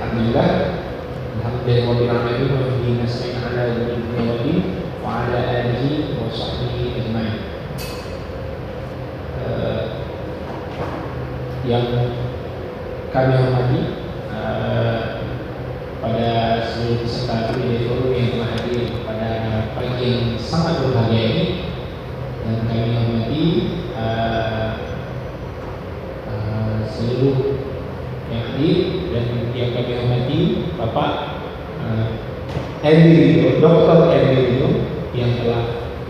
Alhamdulillah. Alhamdulillah rabbil alamin wa bihi nasta'in ala umuri waddin wa ala alihi wa sahbihi ajma'in. Yang kami hormati pada seluruh peserta forum yang telah hadir pada pagi yang sangat berbahagia ini, dan kami hormati seluruh yang hadir, dan yang kami hormati Bapak Dr. Erwin yang telah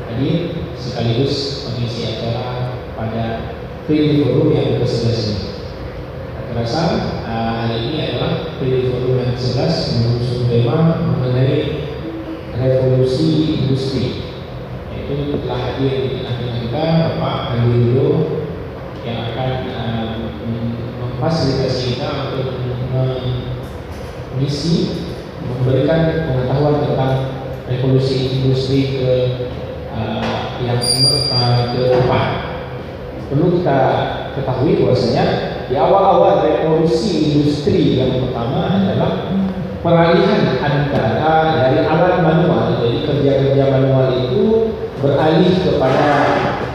hadir sekaligus mengisi acara pada forum yang ke-11 ini. Terasa hari ini adalah forum yang ke-11 mengusung tema mengenai revolusi industri, yaitu telah hadir di tengah-tengah kita Bapak Erwin yang akan memfasilitasi kita untuk mengisi, memberikan pengetahuan tentang revolusi industri yang keempat. Perlu kita ketahui bahwasanya di awal-awal revolusi industri yang pertama adalah peralihan antara dari alat manual, jadi kerja-kerja manual itu beralih kepada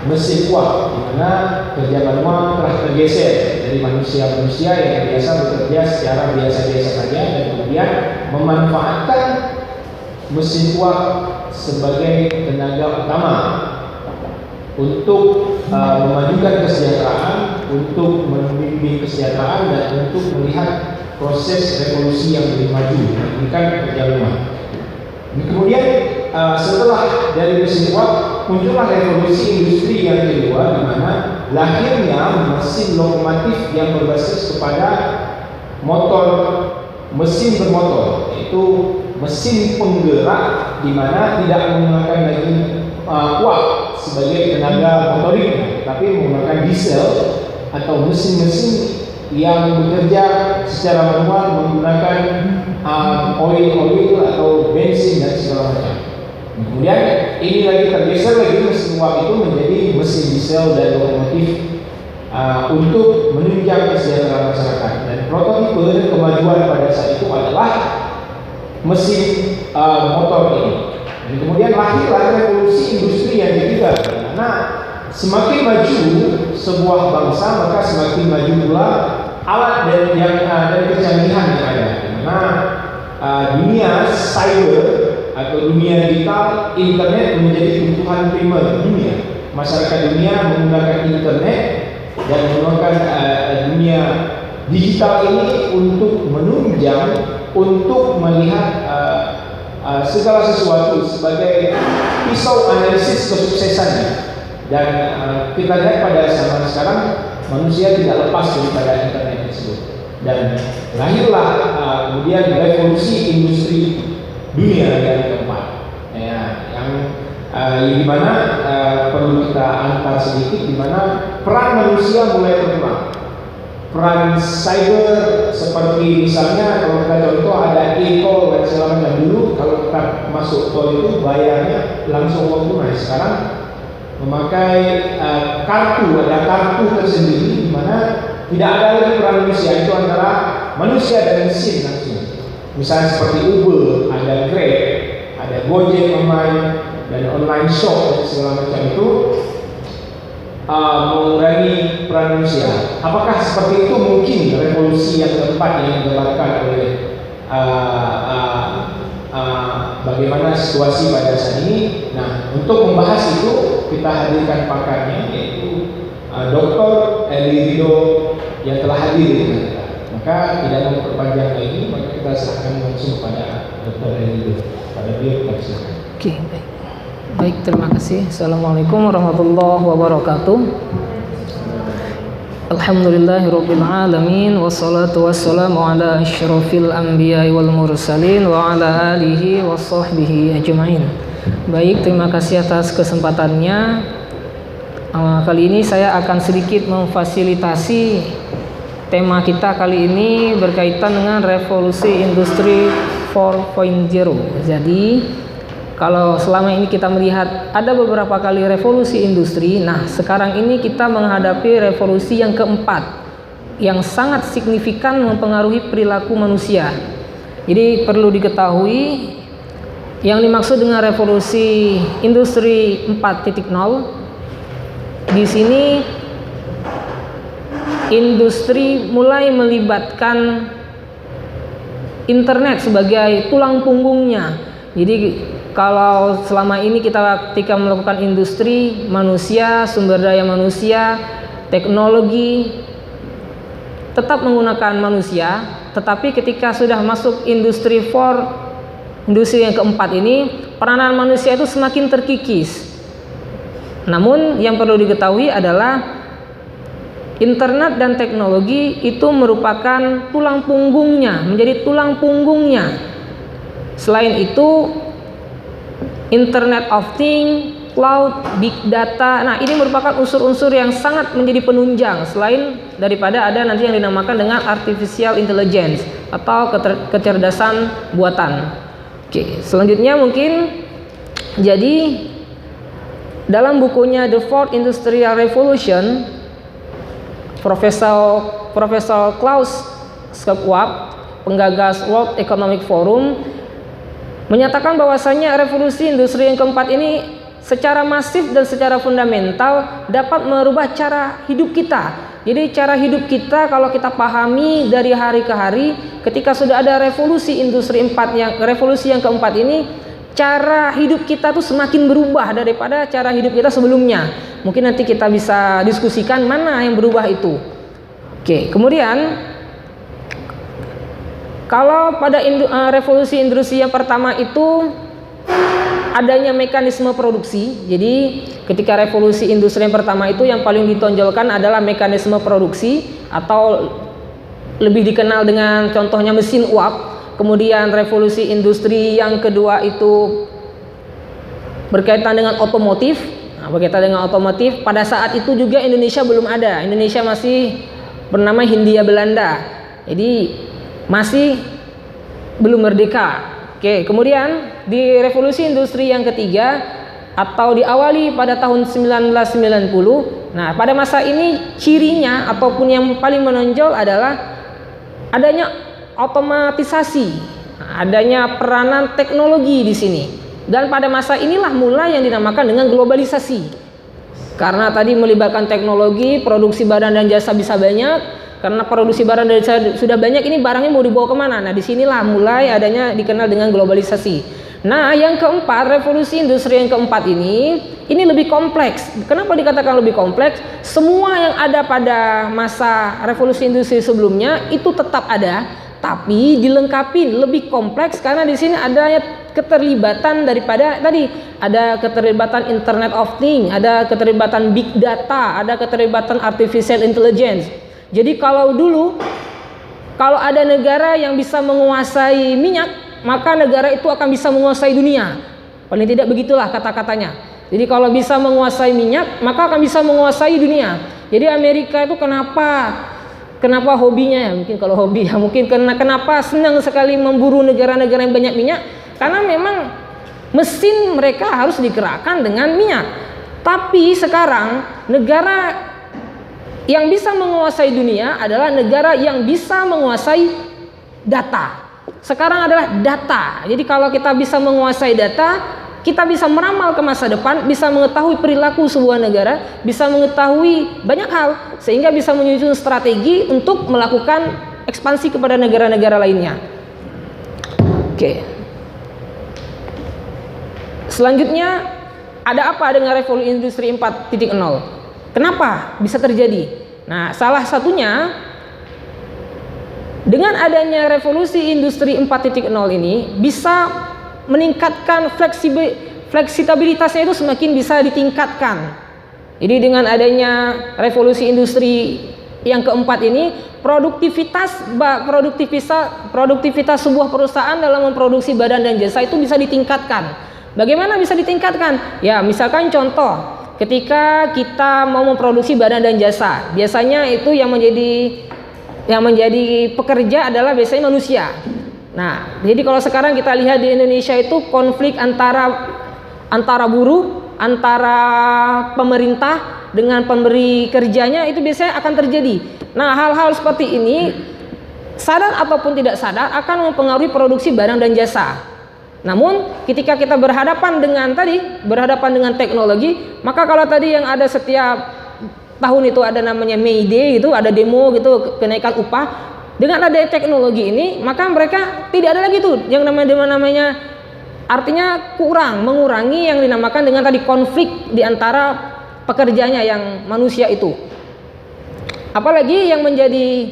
mesin uap, di mana kerja manual telah tergeser dari manusia-manusia yang biasa bekerja secara biasa-biasa saja, dan kemudian memanfaatkan mesin uap sebagai tenaga utama untuk memajukan kesejahteraan, untuk membimbing kesejahteraan, dan untuk melihat proses revolusi yang lebih maju, meningkatkan kerja rumah. Kemudian setelah dari mesin uap muncullah revolusi industri yang kedua, di mana lahirnya mesin lokomotif yang berbasis kepada motor, mesin bermotor, yaitu mesin penggerak, di mana tidak menggunakan lagi uap sebagai tenaga motoriknya, tapi menggunakan diesel atau mesin-mesin yang bekerja secara manual menggunakan oil atau bensin dan segala macam. Kemudian ini lagi tergeser lagi mesin uap itu menjadi mesin diesel dan lokomotif untuk menunjang kesejahteraan masyarakat. Dan prototipe dan kemajuan pada saat itu adalah mesin motor ini. Dan kemudian lahirlah revolusi industri yang ketiga, karena semakin maju sebuah bangsa, maka semakin maju pula alat dan kecanggihan yang ada. Karena dunia cyber atau dunia digital, internet menjadi kebutuhan primer dunia. Masyarakat dunia menggunakan internet dan menggunakan dunia digital ini untuk menunjang, untuk melihat segala sesuatu sebagai pisau analisis kesuksesannya. Dan kita lihat pada zaman sekarang manusia tidak lepas daripada internet tersebut, dan lahirlah kemudian revolusi industri dunia yang keempat, yang di mana perlu kita angkat sedikit, di mana peran manusia mulai berkurang. Peran cyber seperti misalnya kalau kita contoh ada e-tol dan segala macam. Dulu kalau kita masuk tol itu bayarnya langsung uang tunai. Sekarang memakai kartu, ada kartu tersendiri, di mana tidak ada lagi peran manusia, itu antara manusia dan mesin langsung. Misalnya seperti Uber, ada Grab, ada Gojek online, dan online shop dan segala macam itu mengurangi peran manusia. Apakah seperti itu mungkin revolusi yang keempat yang digambarkan oleh bagaimana situasi pada saat ini? Nah, untuk membahas itu kita hadirkan pakarnya, yaitu Dr. Eli Rido yang telah hadir di kita. Maka tidak memperpanjang lagi, maka kita serahkan langsung pada Dr. Eli Rido. Pada beliau kita silakan. Oke, baik. Baik, terima kasih. Assalamualaikum warahmatullahi wabarakatuh. Alhamdulillahirabbil alamin, wassalatu wassalamu ala asyrafil anbiya'i wal mursalin wa ala alihi washabbihi ajmain. Baik, terima kasih atas kesempatannya. Kali ini saya akan sedikit memfasilitasi tema kita kali ini berkaitan dengan revolusi industri 4.0. Jadi kalau selama ini kita melihat ada beberapa kali revolusi industri, nah sekarang ini kita menghadapi revolusi yang keempat, yang sangat signifikan mempengaruhi perilaku manusia. Jadi perlu diketahui yang dimaksud dengan revolusi industri 4.0 di sini industri mulai melibatkan internet sebagai tulang punggungnya. Jadi kalau selama ini kita ketika melakukan industri, manusia, sumber daya manusia, teknologi tetap menggunakan manusia, tetapi ketika sudah masuk industri 4, industri yang keempat ini, peranan manusia itu semakin terkikis. Namun yang perlu diketahui adalah internet dan teknologi itu merupakan tulang punggungnya, menjadi tulang punggungnya. Selain itu, Internet of Things, cloud, big data. Nah, ini merupakan unsur-unsur yang sangat menjadi penunjang selain daripada ada nanti yang dinamakan dengan artificial intelligence atau kecerdasan buatan. Oke, selanjutnya mungkin jadi dalam bukunya The Fourth Industrial Revolution, Profesor Klaus Schwab, penggagas World Economic Forum, menyatakan bahwasanya revolusi industri yang keempat ini secara masif dan secara fundamental dapat merubah cara hidup kita. Jadi cara hidup kita kalau kita pahami dari hari ke hari, ketika sudah ada revolusi industri 4 revolusi yang keempat ini, cara hidup kita tuh semakin berubah daripada cara hidup kita sebelumnya. Mungkin nanti kita bisa diskusikan mana yang berubah itu. Oke, kemudian kalau pada revolusi industri yang pertama itu adanya mekanisme produksi. Jadi ketika revolusi industri yang pertama itu yang paling ditonjolkan adalah mekanisme produksi atau lebih dikenal dengan contohnya mesin uap. Kemudian revolusi industri yang kedua itu berkaitan dengan otomotif. Nah, berkaitan dengan otomotif, pada saat itu juga Indonesia belum ada. Indonesia masih bernama Hindia Belanda. Jadi masih belum merdeka. Oke, kemudian di revolusi industri yang ketiga atau diawali pada tahun 1990. Nah, pada masa ini cirinya ataupun yang paling menonjol adalah adanya otomatisasi, adanya peranan teknologi di sini. Dan pada masa inilah mulai yang dinamakan dengan globalisasi. Karena tadi melibatkan teknologi, produksi barang dan jasa bisa banyak. Karena produksi barang dan jasa sudah banyak, ini barangnya mau dibawa kemana? Nah, disinilah mulai adanya dikenal dengan globalisasi. Nah, yang keempat, revolusi industri yang keempat ini lebih kompleks. Kenapa dikatakan lebih kompleks? Semua yang ada pada masa revolusi industri sebelumnya itu tetap ada, tapi dilengkapi lebih kompleks karena di sini adanya keterlibatan daripada tadi, ada keterlibatan Internet of Things, ada keterlibatan big data, ada keterlibatan artificial intelligence. Jadi kalau dulu kalau ada negara yang bisa menguasai minyak, maka negara itu akan bisa menguasai dunia. Paling tidak begitulah kata-katanya. Jadi kalau bisa menguasai minyak, maka akan bisa menguasai dunia. Jadi Amerika itu kenapa hobinya ya? Mungkin kalau hobi ya, mungkin kenapa senang sekali memburu negara-negara yang banyak minyak? Karena memang mesin mereka harus digerakkan dengan minyak. Tapi sekarang negara yang bisa menguasai dunia adalah negara yang bisa menguasai data. Sekarang adalah data. Jadi kalau kita bisa menguasai data, kita bisa meramal ke masa depan, bisa mengetahui perilaku sebuah negara, bisa mengetahui banyak hal, sehingga bisa menyusun strategi untuk melakukan ekspansi kepada negara-negara lainnya. Oke. Selanjutnya, ada apa dengan revolusi industri 4.0? Kenapa bisa terjadi? Nah, salah satunya dengan adanya revolusi industri 4.0 ini bisa meningkatkan fleksibilitasnya itu semakin bisa ditingkatkan. Jadi dengan adanya revolusi industri yang keempat ini, produktivitas sebuah perusahaan dalam memproduksi barang dan jasa itu bisa ditingkatkan. Bagaimana bisa ditingkatkan? Ya, misalkan contoh, ketika kita mau memproduksi barang dan jasa, biasanya itu yang menjadi pekerja adalah biasanya manusia. Nah, jadi kalau sekarang kita lihat di Indonesia itu konflik antara buruh, antara pemerintah dengan pemberi kerjanya itu biasanya akan terjadi. Nah, hal-hal seperti ini sadar ataupun tidak sadar akan mempengaruhi produksi barang dan jasa. Namun ketika kita berhadapan dengan teknologi, maka kalau tadi yang ada setiap tahun itu ada namanya May Day gitu, ada demo gitu kenaikan upah, dengan ada teknologi ini maka mereka tidak ada lagi tuh yang namanya artinya mengurangi yang dinamakan dengan tadi konflik di antara pekerjanya yang manusia itu. Apalagi yang menjadi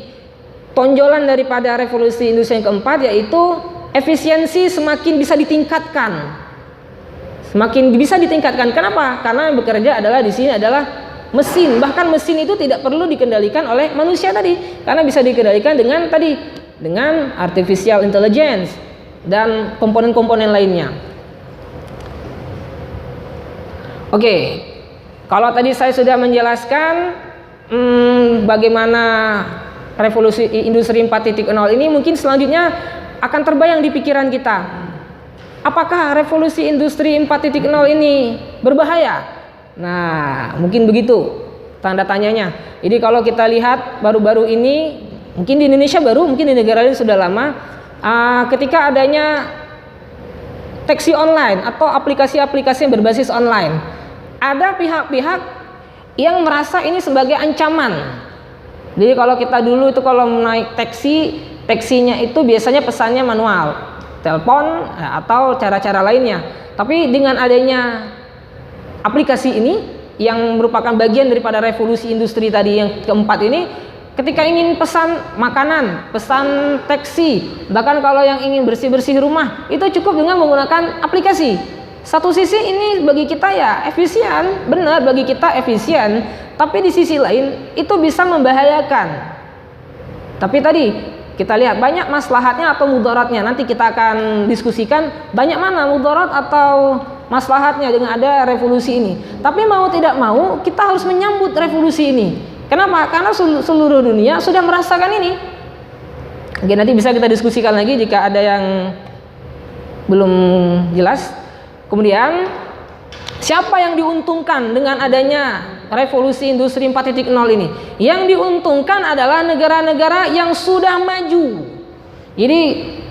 tonjolan daripada revolusi industri yang keempat yaitu efisiensi semakin bisa ditingkatkan. Semakin bisa ditingkatkan. Kenapa? Karena yang bekerja adalah di sini adalah mesin. Bahkan mesin itu tidak perlu dikendalikan oleh manusia tadi, karena bisa dikendalikan dengan artificial intelligence dan komponen-komponen lainnya. Oke. Kalau tadi saya sudah menjelaskan bagaimana revolusi industri 4.0 ini, mungkin selanjutnya akan terbayang di pikiran kita. Apakah revolusi industri 4.0 ini berbahaya? Nah, mungkin begitu tanda tanyanya. Jadi kalau kita lihat baru-baru ini, mungkin di Indonesia baru, mungkin di negara lain sudah lama, ketika adanya taksi online atau aplikasi-aplikasi yang berbasis online, ada pihak-pihak yang merasa ini sebagai ancaman. Jadi kalau kita dulu itu kalau naik taksinya itu biasanya pesannya manual, telepon atau cara-cara lainnya. Tapi dengan adanya aplikasi ini yang merupakan bagian daripada revolusi industri tadi yang keempat ini, ketika ingin pesan makanan, pesan taksi, bahkan kalau yang ingin bersih-bersih rumah, itu cukup dengan menggunakan aplikasi. Satu sisi ini bagi kita ya efisien, benar bagi kita efisien, tapi di sisi lain itu bisa membahayakan. Tapi tadi kita lihat banyak maslahatnya atau mudaratnya. Nanti kita akan diskusikan banyak mana mudarat atau maslahatnya dengan ada revolusi ini. Tapi mau tidak mau kita harus menyambut revolusi ini. Kenapa? Karena seluruh dunia sudah merasakan ini. Oke, nanti bisa kita diskusikan lagi jika ada yang belum jelas. Kemudian siapa yang diuntungkan dengan adanya revolusi industri 4.0 ini? Yang diuntungkan adalah negara-negara yang sudah maju. Jadi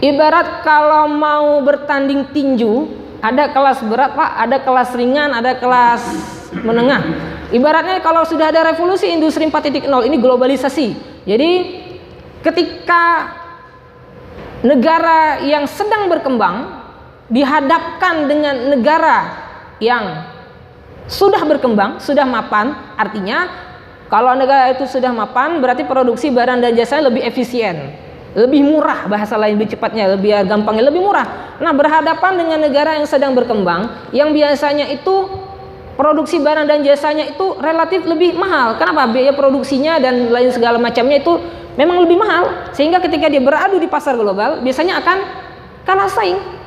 ibarat kalau mau bertanding tinju, ada kelas berat Pak, ada kelas ringan, ada kelas menengah. Ibaratnya kalau sudah ada revolusi industri 4.0 ini globalisasi. Jadi ketika negara yang sedang berkembang dihadapkan dengan negara yang sudah berkembang, sudah mapan, artinya kalau negara itu sudah mapan berarti produksi barang dan jasanya lebih efisien, lebih murah, bahasa lain lebih cepatnya, lebih gampangnya, lebih murah. Nah, berhadapan dengan negara yang sedang berkembang yang biasanya itu produksi barang dan jasanya itu relatif lebih mahal. Kenapa? Biaya produksinya dan lain segala macamnya itu memang lebih mahal, sehingga ketika dia beradu di pasar global biasanya akan kalah saing.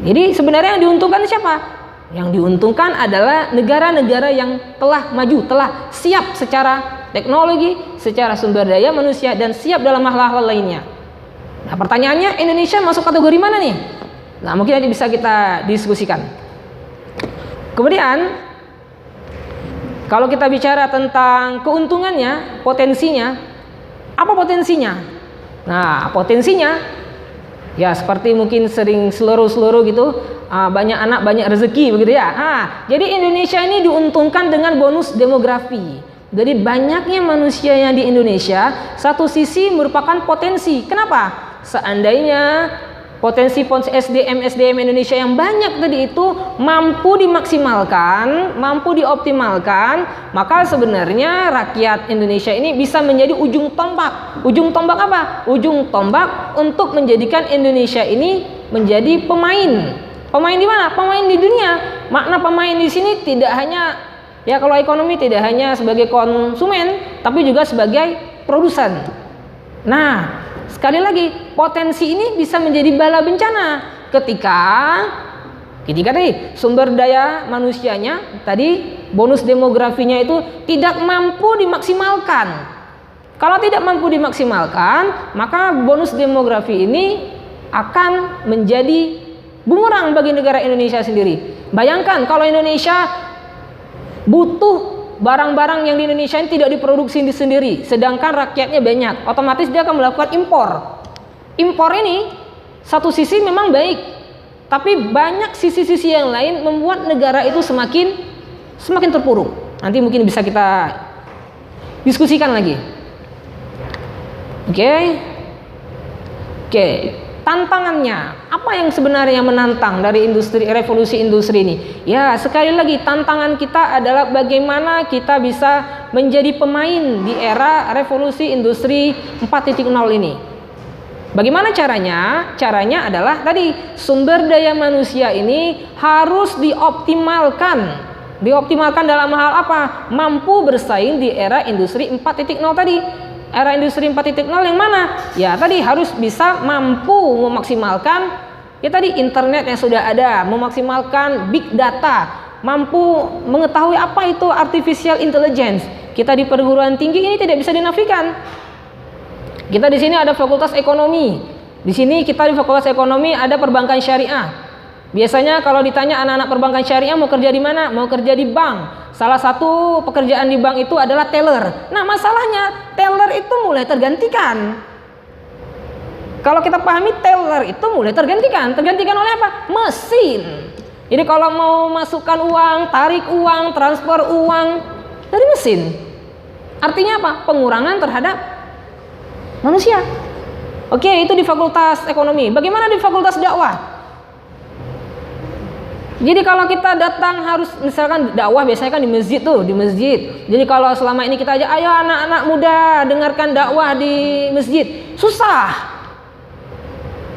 Jadi sebenarnya yang diuntungkan siapa? Yang diuntungkan adalah negara-negara yang telah maju, telah siap secara teknologi, secara sumber daya manusia, dan siap dalam hal-hal lainnya. Nah, pertanyaannya, Indonesia masuk kategori mana nih? Nah, mungkin nanti bisa kita diskusikan. Kemudian kalau kita bicara tentang keuntungannya, potensinya, apa potensinya? Nah, potensinya ya seperti mungkin sering seluruh gitu, banyak anak banyak rezeki begitu ya. Jadi Indonesia ini diuntungkan dengan bonus demografi. Jadi banyaknya manusia yang di Indonesia satu sisi merupakan potensi. Kenapa? Seandainya potensi SDM Indonesia yang banyak tadi itu mampu dimaksimalkan, mampu dioptimalkan, maka sebenarnya rakyat Indonesia ini bisa menjadi ujung tombak. Ujung tombak apa? Ujung tombak untuk menjadikan Indonesia ini menjadi pemain. Pemain di mana? Pemain di dunia. Makna pemain di sini tidak hanya ya kalau ekonomi tidak hanya sebagai konsumen, tapi juga sebagai produsen. Nah, sekali lagi, potensi ini bisa menjadi bala bencana ketika tadi sumber daya manusianya, tadi bonus demografinya itu tidak mampu dimaksimalkan. Kalau tidak mampu dimaksimalkan, maka bonus demografi ini akan menjadi bumerang bagi negara Indonesia sendiri. Bayangkan kalau Indonesia butuh barang-barang yang di Indonesia ini tidak diproduksi sendiri, sedangkan rakyatnya banyak, otomatis dia akan melakukan impor. Impor ini satu sisi memang baik, tapi banyak sisi-sisi yang lain membuat negara itu semakin terpuruk. Nanti mungkin bisa kita diskusikan lagi. Oke. Tantangannya, apa yang sebenarnya menantang dari revolusi industri ini? Ya, sekali lagi tantangan kita adalah bagaimana kita bisa menjadi pemain di era revolusi industri 4.0 ini. Bagaimana caranya? Caranya adalah tadi, sumber daya manusia ini harus dioptimalkan. Dioptimalkan dalam hal apa? Mampu bersaing di era industri 4.0 tadi. Era industri 4.0 yang mana? Ya tadi harus bisa mampu memaksimalkan ya tadi internet yang sudah ada, memaksimalkan big data, mampu mengetahui apa itu artificial intelligence. Kita di perguruan tinggi ini tidak bisa dinafikan. Kita di sini ada fakultas ekonomi. Di sini kita di fakultas ekonomi ada perbankan syariah. Biasanya kalau ditanya anak-anak perbankan syariah mau kerja di mana? Mau kerja di bank. Salah satu pekerjaan di bank itu adalah teller. Nah, masalahnya teller itu mulai tergantikan. Kalau kita pahami teller itu mulai tergantikan. Tergantikan oleh apa? Mesin. Jadi kalau mau masukkan uang, tarik uang, transfer uang dari mesin. Artinya apa? Pengurangan terhadap manusia. Oke, itu di fakultas ekonomi. Bagaimana di fakultas dakwah? Jadi kalau kita datang harus misalkan dakwah biasanya kan di masjid tuh, di masjid. Jadi kalau selama ini kita aja, ayo anak-anak muda dengarkan dakwah di masjid, susah.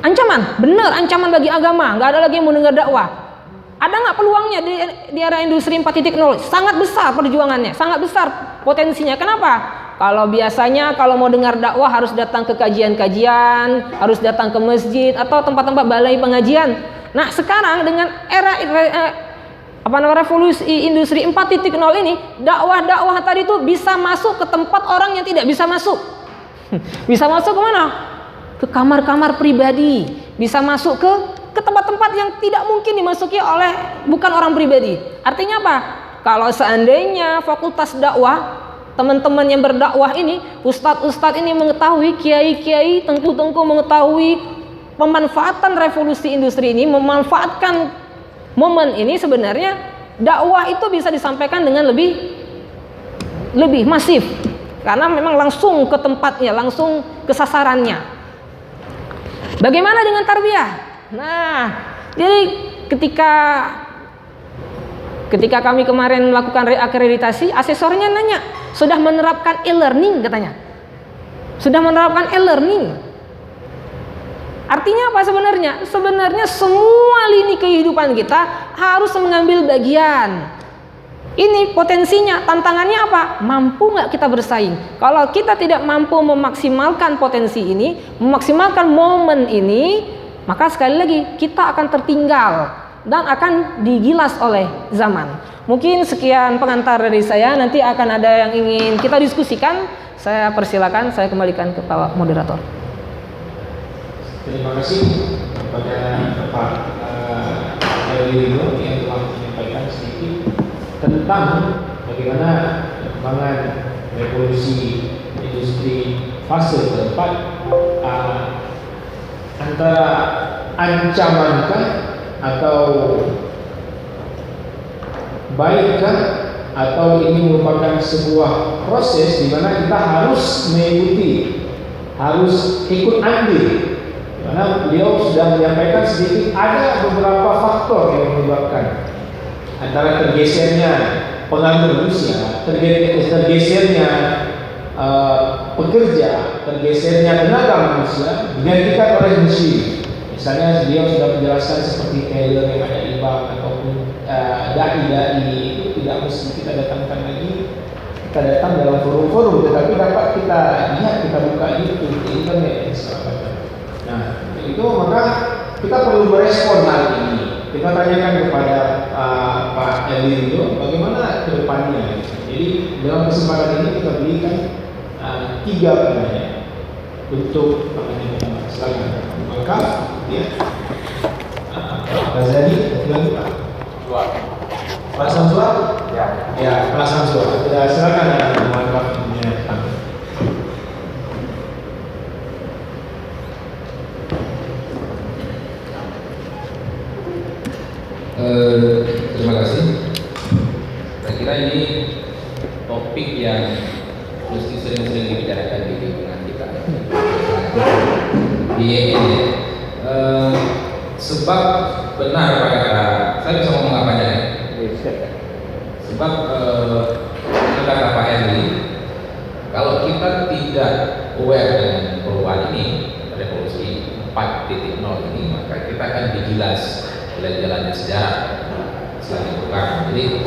Ancaman, bener ancaman bagi agama, nggak ada lagi yang mau dengar dakwah. Ada nggak peluangnya di era industri 4.0? Sangat besar perjuangannya, sangat besar potensinya. Kenapa? Kalau biasanya kalau mau dengar dakwah harus datang ke kajian-kajian, harus datang ke masjid atau tempat-tempat balai pengajian. Nah sekarang dengan era revolusi industri 4.0 ini, dakwah-dakwah tadi itu bisa masuk ke tempat orang yang tidak bisa masuk. Bisa masuk ke mana? Ke kamar-kamar pribadi. Bisa masuk ke tempat-tempat yang tidak mungkin dimasuki oleh bukan orang pribadi. Artinya apa? Kalau seandainya fakultas dakwah, teman-teman yang berdakwah ini, ustadz-ustadz ini mengetahui, kiai-kiai, tengku-tengku mengetahui pemanfaatan revolusi industri ini, memanfaatkan momen ini, sebenarnya dakwah itu bisa disampaikan dengan lebih masif karena memang langsung ke tempatnya, langsung ke sasarannya. Bagaimana dengan tarbiyah? Nah, jadi ketika kami kemarin melakukan reakreditasi, asesornya nanya, sudah menerapkan e-learning katanya. Sudah menerapkan e-learning. Artinya apa sebenarnya? Sebenarnya semua lini kehidupan kita harus mengambil bagian. Ini potensinya, tantangannya apa? Mampu nggak kita bersaing? Kalau kita tidak mampu memaksimalkan potensi ini, memaksimalkan momen ini, maka sekali lagi kita akan tertinggal dan akan digilas oleh zaman. Mungkin sekian pengantar dari saya, nanti akan ada yang ingin kita diskusikan. Saya persilakan, saya kembalikan ke Pak Moderator. Terima kasih kepada Pak Elwino yang telah menyampaikan sedikit tentang bagaimana perkembangan revolusi industri fase keempat, antara ancamankah atau baikkah, atau ini merupakan sebuah proses di mana kita harus mengikuti, harus ikut andil. Karena beliau sudah menyampaikan sedikit ada beberapa faktor yang menyebabkan antara tergesernya pengaruh manusia, tergesernya pekerja, tergesernya tenaga manusia digantikan oleh mesin. Misalnya beliau sudah menjelaskan seperti teller yang ada di bank ataupun dai-dai itu tidak mesti kita datangkan lagi. Kita datang dalam forum-forum, tetapi dapat kita lihat, kita buka YouTube, di internet dan sebagainya. Nah, itu maka kita perlu merespon hal ini. Kita tanyakan kepada Pak Elwino bagaimana ke depannya. Jadi dalam kesempatan ini kita berikan 3 pertanyaan untuk pertanyaan silakan. Maka ya, Pak Ghazali, Pak. Pak Samsua? Ya. Ya, Pak Samsua. Ya, silakan ya, mohon waktunya. Terima kasih. Saya kira ini topik yang mesti sering-sering dibicarakan di lingkungan kita. Di ini, sebab benar Pak kata, saya bisa ngomong apa aja ya? Sebab kata Pak Henry, kalau kita tidak aware dengan perubahan ini, revolusi 4.0 ini, maka kita akan digilas oleh jalannya sejarah selain Bukarno. Jadi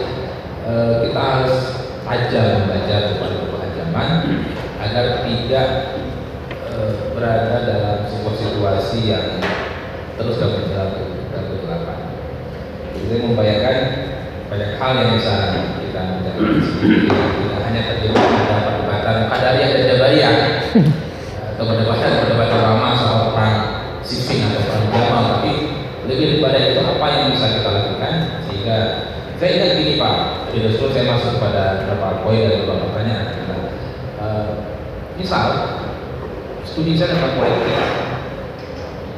kita harus tajam membaca perubahan zaman agar tidak berada dalam sebuah situasi yang terus bergelapan. Jadi saya membayangkan banyak hal yang bisa kita bicarakan. Tidak hanya terjebak pada perdebatan Qadariyah dan Jabariyah atau perdebatan lama soal perang Siffin atau perang Jamal, tapi lebih daripada itu apa yang bisa kita lakukan. Sehingga saya ingat gini Pak, tadi dulu saya masuk pada beberapa poin dan beberapa pertanyaan. Misal studi saya tentang politik,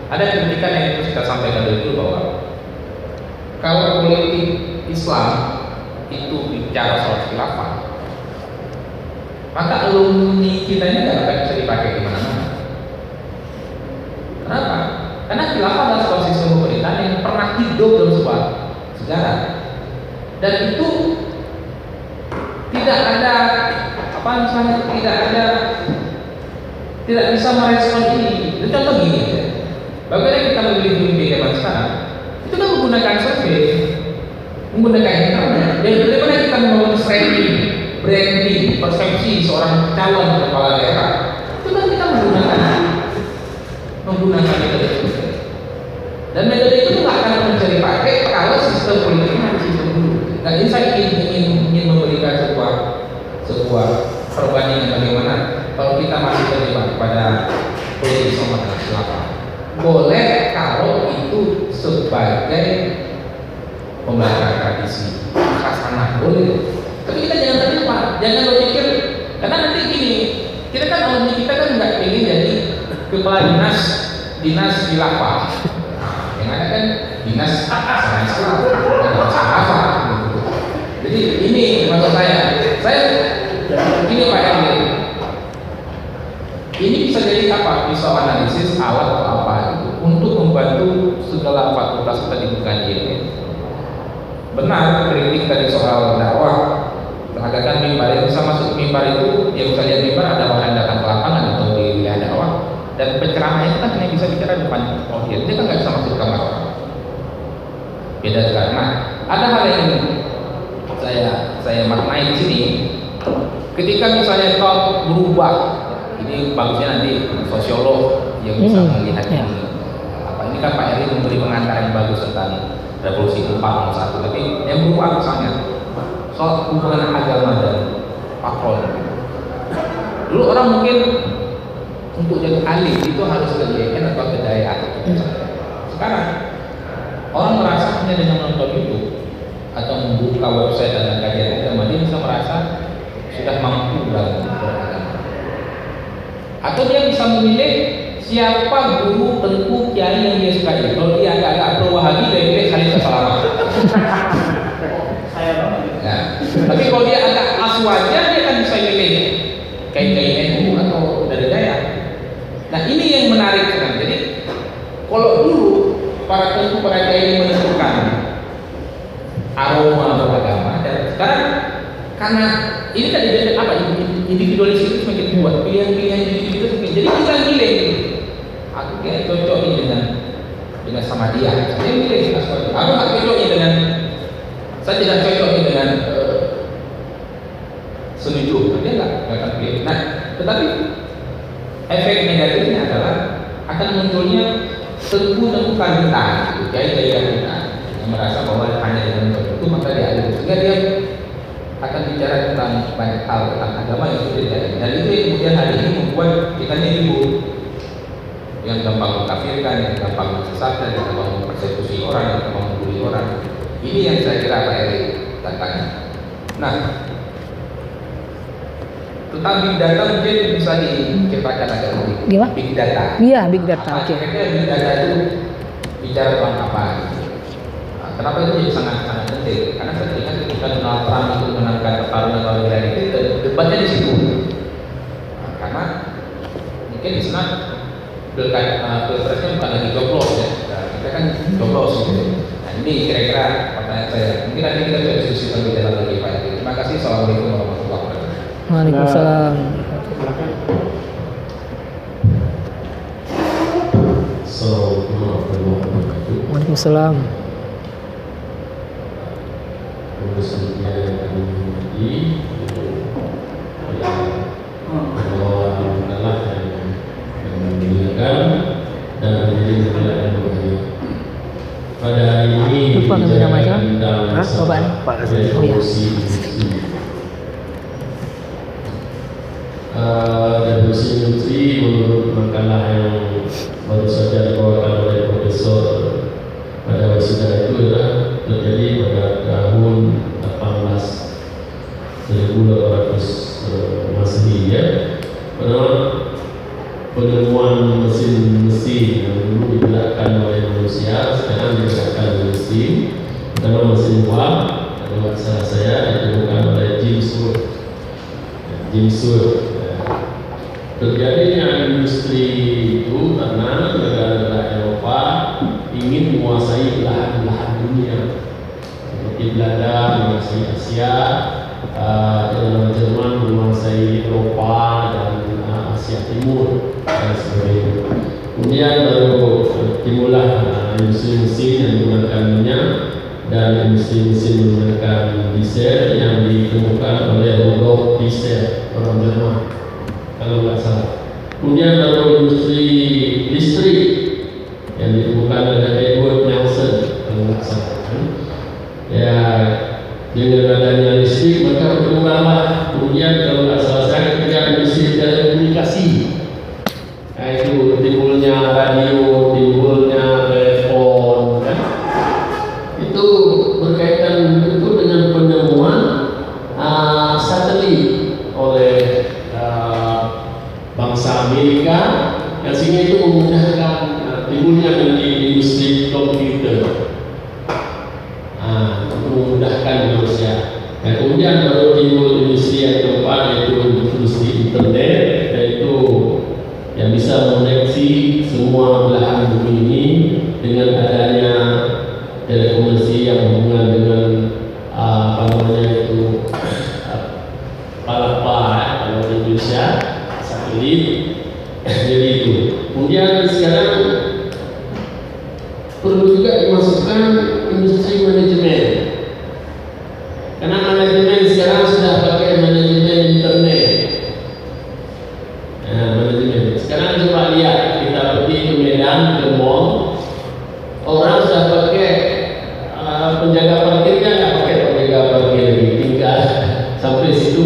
ada kritikan yang harus kita sampaikan dulu bahwa kalau politik Islam itu bicara soal khilafah, maka alumni kita ini tidak akan bisa dipakai di mana-mana. Kenapa? Karena khilafah adalah sebuah sistem pemerintahan yang pernah hidup dalam sebuah sejarah, dan itu tidak ada apa misalnya tidak bisa merespon ini. Itu contoh gini ya. Bagaimana kita memilih pemimpin zaman sekarang? Itu kan menggunakan survei, menggunakan internet. Dan bagaimana kita membangun framing, branding, persepsi seorang calon kepala daerah? Itu kan kita menggunakan metode survei. Dan metode itu nggak akan mencari pakai kalau sistem politiknya masih sistem dulu. Nah, ini saya ingin memberikan sebuah perbandingan bagaimana kalau kita masih terjebak pada politik Islam dan khilafah. Boleh kalau itu sebagai pembelajaran tradisi khasana, boleh. Tapi kita jangan terjebak, jangan berpikir karena nanti gini, kita kan alumni kita kan nggak ingin jadi kepala dinas khilafah. Yang ada kan dinas khilafah. Jadi ini maksud saya ini Pak Erwin, ini bisa jadi apa? Pisau analisis alat atau apa itu untuk membantu segala fakultas kita dibuka ini. Benar kritik tadi soal dakwah, mengatakan mimbar itu bisa masuk mimbar itu, yang bisa lihat mimbar ada orang datang ke lapangan atau di wilayah dakwah, dan penceramah itu kan hanya bisa bicara di depan audiens, dia kan nggak bisa masuk ke kamar orang. Beda sekali. Nah, ada hal yang saya maknai di sini. Ketika misalnya kau berubah, ini bagusnya nanti sosiolog yang bisa melihat ini. Apa ini kan Pak Eri memberi pengantar yang bagus tentang revolusi 4.1, tapi yang berubah misalnya soal hubungan agama dan patron. Dulu orang mungkin untuk jadi alim itu harus ke YN atau ke Daya. Sekarang orang merasa hanya dengan menonton YouTube atau membuka website dan kajian agama, dia bisa merasa sudah mampu dalam beragama. Atau dia bisa memilih siapa guru, tentu kiai yang dia sukai. Kalau dia agak-agak pro-Wahabi, dia pilih Khalid Salamah. Ya. Tapi kalau dia agak aswaja, dia kan bisa pilih kiai NU atau dari daerah. Nah ini yang menarik kan. Jadi kalau dulu para kiai menentukan aroma beragama, dan sekarang karena ini kan jadi apa? Individualis itu semakin kuat, pilihan-pilihan individu itu semakin. Jadi kita milih, aku kayak cocok nih dengan sama dia. Saya milih aku nggak cocok nih dengan, saya tidak cocok nih dengan setuju. Dia nggak akan pilih. Nah, tetapi efek negatifnya adalah akan munculnya tentu-tentukan kita, gaya-gaya kita yang merasa bahwa hanya dengan itu maka dia ada. Sehingga dia akan bicara tentang banyak hal tentang agama yang sudah terjadi, dan itu yang kemudian hari ini membuat kita ini ribut, yang gampang mengkafirkan, yang gampang menyesatkan, yang gampang mempersekusi orang, yang gampang membuli orang. Ini yang saya kira Pak Eri tantangan. Nah, tentang big data mungkin bisa diceritakan agak lebih. Gimana? Big data. Iya, big data. Oke. Kira-kira big data itu bicara tentang apa? Nah, kenapa itu jadi sangat penting? Karena ketika Donald Trump itu menangkan pertarungan lawan Hillary Clinton, debatnya di situ. Nah, karena mungkin di sana pilpresnya bukan lagi coblos ya, nah, kita kan coblos gitu. Nah ini kira-kira pertanyaan saya. Mungkin nanti kita bisa diskusi lebih dalam lagi Pak. Terima kasih. Assalamualaikum warahmatullahi wabarakatuh. Waalaikumsalam. Waalaikumsalam. Pada hari ini Lupa ngambil nama aja. Bapak nih. Oh ya. Revolusi industri menurut makalah yang baru saja dibawakan oleh Profesor pada wisuda itu adalah terjadi pada tahun 1800 Masehi ya. Pada penemuan mesin-mesin yang dulu digerakkan oleh manusia sekarang digerakkan oleh mesin. Pertama mesin uap, lewat salah saya ditemukan oleh James Wood. Terjadinya industri itu karena negara-negara Eropa ingin menguasai belahan-belahan dunia, seperti Belanda menguasai Asia, Jerman menguasai Eropa dan Asia Timur dan sebagainya. Kemudian baru timbullah industri mesin yang menggunakan minyak dan industri mesin menggunakan diesel yang ditemukan oleh Rudolf Diesel, orang Jerman kalau nggak salah. Kemudian baru industri listrik yang ditemukan oleh Edward Nelson kalau nggak salah. Ya, dengan adanya listrik maka berkembanglah. Kemudian kalau nggak salah saya ketika industri telekomunikasi, nah itu timbulnya radio, timbulnya telepon, kan? Itu berkaitan itu dengan penemuan satelit oleh bangsa Amerika, yang sehingga itu memudahkan timbulnya menjadi industri komputer, memudahkan manusia. Dan kemudian baru timbul industri yang keempat, yaitu industri internet, yaitu yang bisa mengoneksi semua belahan bumi ini dengan adanya telekomunikasi yang berhubungan dengan apa namanya itu palapa kalau di Indonesia satelit. Jadi itu. Kemudian sekarang perlu juga dimasukkan industri manajemen, karena manajemen sekarang sudah pakai manajemen internet. Nah, manajemen sekarang coba lihat, kita pergi ke Medan, ke mall, orang sudah pakai penjaga parkirnya, nggak pakai penjaga parkir lagi, tinggal sampai situ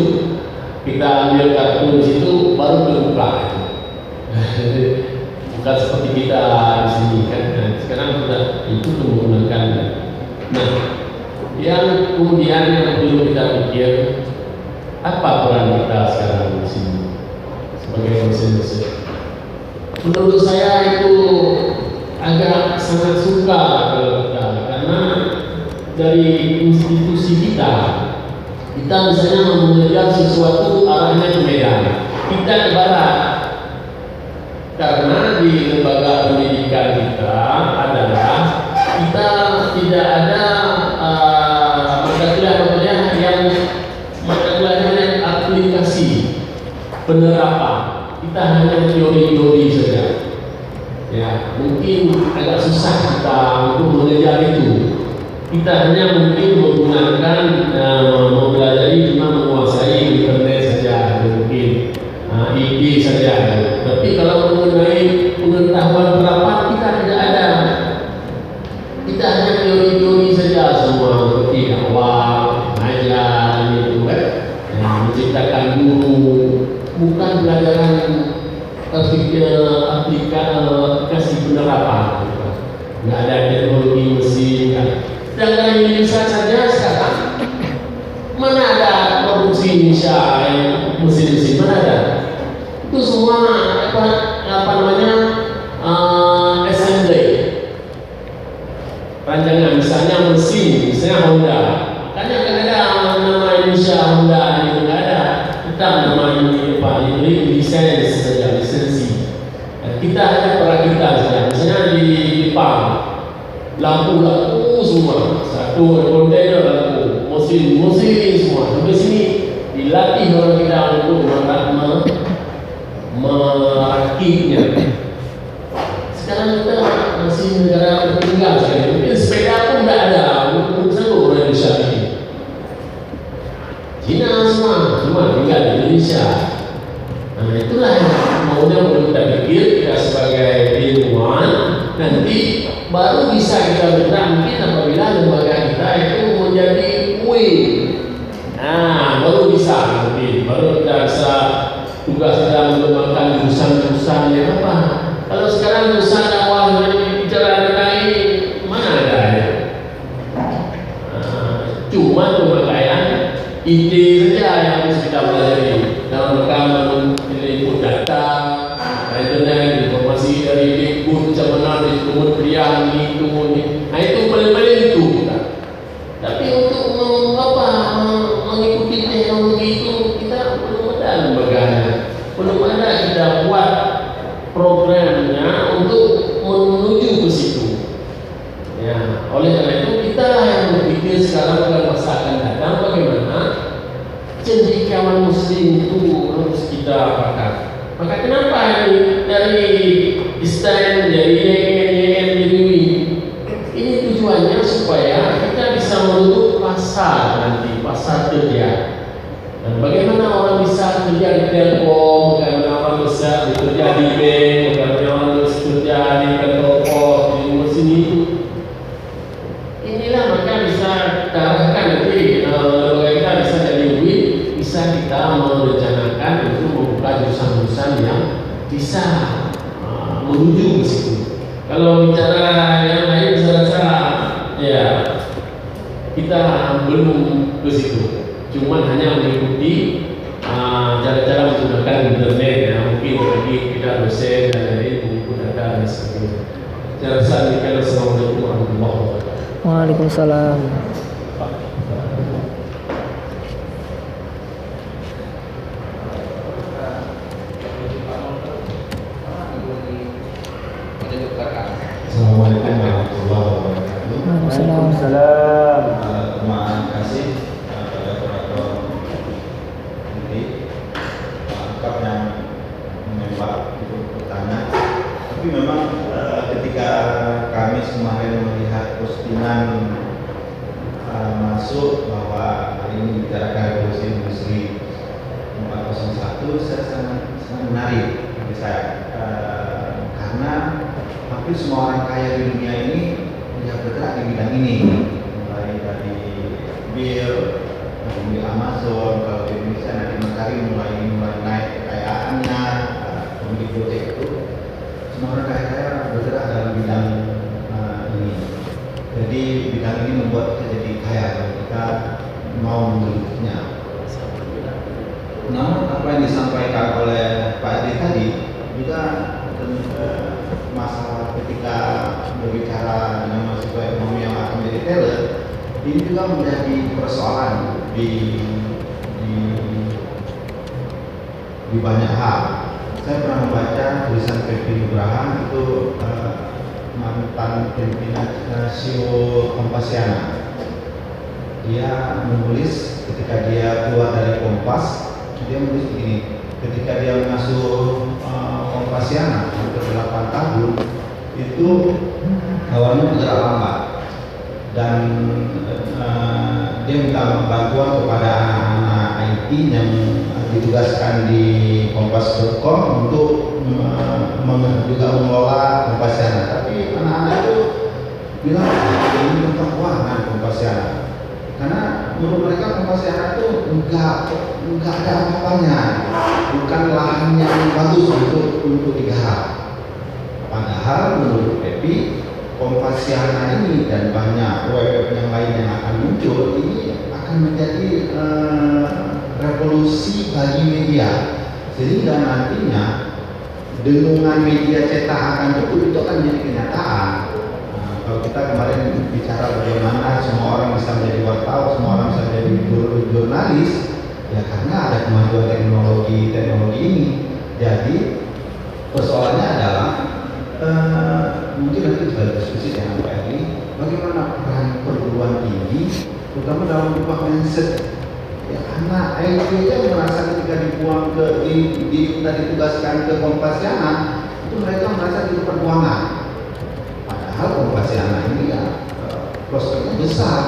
kita ambil kartu di situ baru terbuka. Bukan seperti kita di sini kan. Nah, sekarang sudah itu menggunakan. Nah, yang kemudian yang perlu kita pikir, apa peran kita sekarang di sini sebagai mesin-mesin? Menurut saya itu agak sangat suka kalau kita, karena dari institusi kita misalnya mau mengejar sesuatu arahnya ke Medan, kita ke barat, karena di lembaga pendidikan kita adalah kita tidak ada mata kuliah yang aplikasi penerapan, kita hanya teori-teori saja. Ya, mungkin agak susah kita untuk mengejar itu. Kita hanya mungkin menggunakan mempelajari cuma menguasai internet saja, mungkin IP saja. Tapi kalau mengenai pengetahuan penerapan kita tidak ada. Kita hanya teori-teori saja semua, seperti dakwah, mengajar, itu kan, menciptakan guru, bukan pelajaran aplikasi penerapan. Nggak ada teknologi mesin kan. Sedangkan Indonesia saja sekarang yang mesin-mesin mana ada? Itu semua apa namanya assembly rancangan, misalnya mesin, misalnya Honda. Makanya kan ada nama Indonesia Honda itu nggak ada, tetap nama ini Pak ini lisensi saja, lisensi. Kita hanya perakitan saja. Misalnya di Jepang lampu semua, satu kontainer lampu, mesin semua. Sampai sini dilatih orang kita untuk merakitnya. Sekarang kita masih negara tertinggal sekali. Mungkin sepeda pun tidak ada untuk seluruh Indonesia ini. Cina semua tinggal di Indonesia. Nah itulah yang maunya kita pikir kita sebagai ilmuwan nanti baru bisa kita bergerak mungkin apabila lembaga kita itu menjadi win. Nah baru bisa mungkin baru kita bisa tugas kita mengembangkan jurusan-jurusan yang apa. Kalau sekarang jurusan awal bicara tentang ini mana ada ya? Cuma pemakaian ide saja yang harus kita pelajari dalam rangka input data, internet, informasi dari Bigfoot, macam mana dari kementerian itu. Nah itu paling-paling itu kita. Tapi untuk mengikuti teknologi itu kita belum ada lembaganya, belum ada kita buat programnya untuk menuju ke situ. Ya, oleh karena itu kita yang berpikir sekarang dalam masa akan datang bagaimana cendekiawan muslim itu harus kita pakai. Maka kenapa ini dari Islam dari ini tujuannya supaya kita bisa menutup pasar nanti, pasar kerja. Dan bagaimana orang bisa kerja di Telkom, bagaimana orang bisa bekerja di bank, bagaimana orang bisa bekerja di kantor pos, di mesin itu. Inilah maka bisa kita arahkan nanti lembaga kita bisa jadi duit, bisa kita merencanakan untuk membuka jurusan-jurusan yang bisa menuju ke situ. Kalau bicara yang lain saya rasa ya kita belum ke situ. Cuma hanya mengikuti cara-cara menggunakan internet ya, mungkin bagi kita dosen dan lain mengikuti data dan sebagainya. Saya rasa demikian. Assalamualaikum warahmatullahi wabarakatuh. Waalaikumsalam. Assalamualaikum warahmatullahi wabarakatuh. Waalaikumsalam. Terima kasih kepada operator nanti Pak yang menembak untuk bertanya. Tapi memang ketika kami kemarin melihat postingan masuk bahwa hari ini bicarakan revolusi industri 401, saya sangat menarik bagi saya karena hampir semua orang kaya di dunia ini yang bergerak di bidang ini, mulai dari Bill, dari Amazon, kalau di Indonesia nanti Makarim mulai naik kekayaannya, pemilik Gojek itu, semua orang kaya bergerak dalam bidang ini. Jadi bidang ini membuat kita jadi kaya kalau kita mau mengikutnya. Namun apa yang disampaikan oleh Pak Adi tadi juga masalah ketika berbicara dengan mahasiswa ekonomi yang akan menjadi teller, ini juga menjadi persoalan di banyak hal. Saya pernah membaca tulisan Pepi Nugraha itu mantan pimpinan CEO Kompasiana. Dia menulis ketika dia keluar dari Kompas, dia menulis begini. Ketika dia masuk Kompasiana hampir 8 tahun, itu awalnya bergerak lambat dan dia minta bantuan kepada anak-anak IT yang ditugaskan di Kompas.com untuk juga mengelola Kompasiana. Tapi anak-anak itu bilang ini tentang keuangan Kompasiana, karena menurut mereka Kompasiana itu enggak ada apa-apanya, bukan lahan yang bagus untuk digarap. Padahal menurut Pepi, Kompasiana ini dan banyak web yang lain yang akan muncul ini akan menjadi revolusi bagi media, sehingga nantinya dengungan media cetak akan betul itu akan menjadi kenyataan. Kalau kita kemarin bicara bagaimana semua orang bisa menjadi wartawan, semua orang bisa menjadi jurnalis, ya karena ada kemajuan teknologi ini. Jadi persoalannya adalah mungkin nanti kita diskusi dengan Pak Eri, bagaimana peran perguruan tinggi, terutama dalam berubah mindset. Ya, anak IT aja merasa ketika dibuang kita ditugaskan ke Kompasiana, itu mereka merasa itu perbuangan. Padahal Kompasiana ini ya prospeknya besar.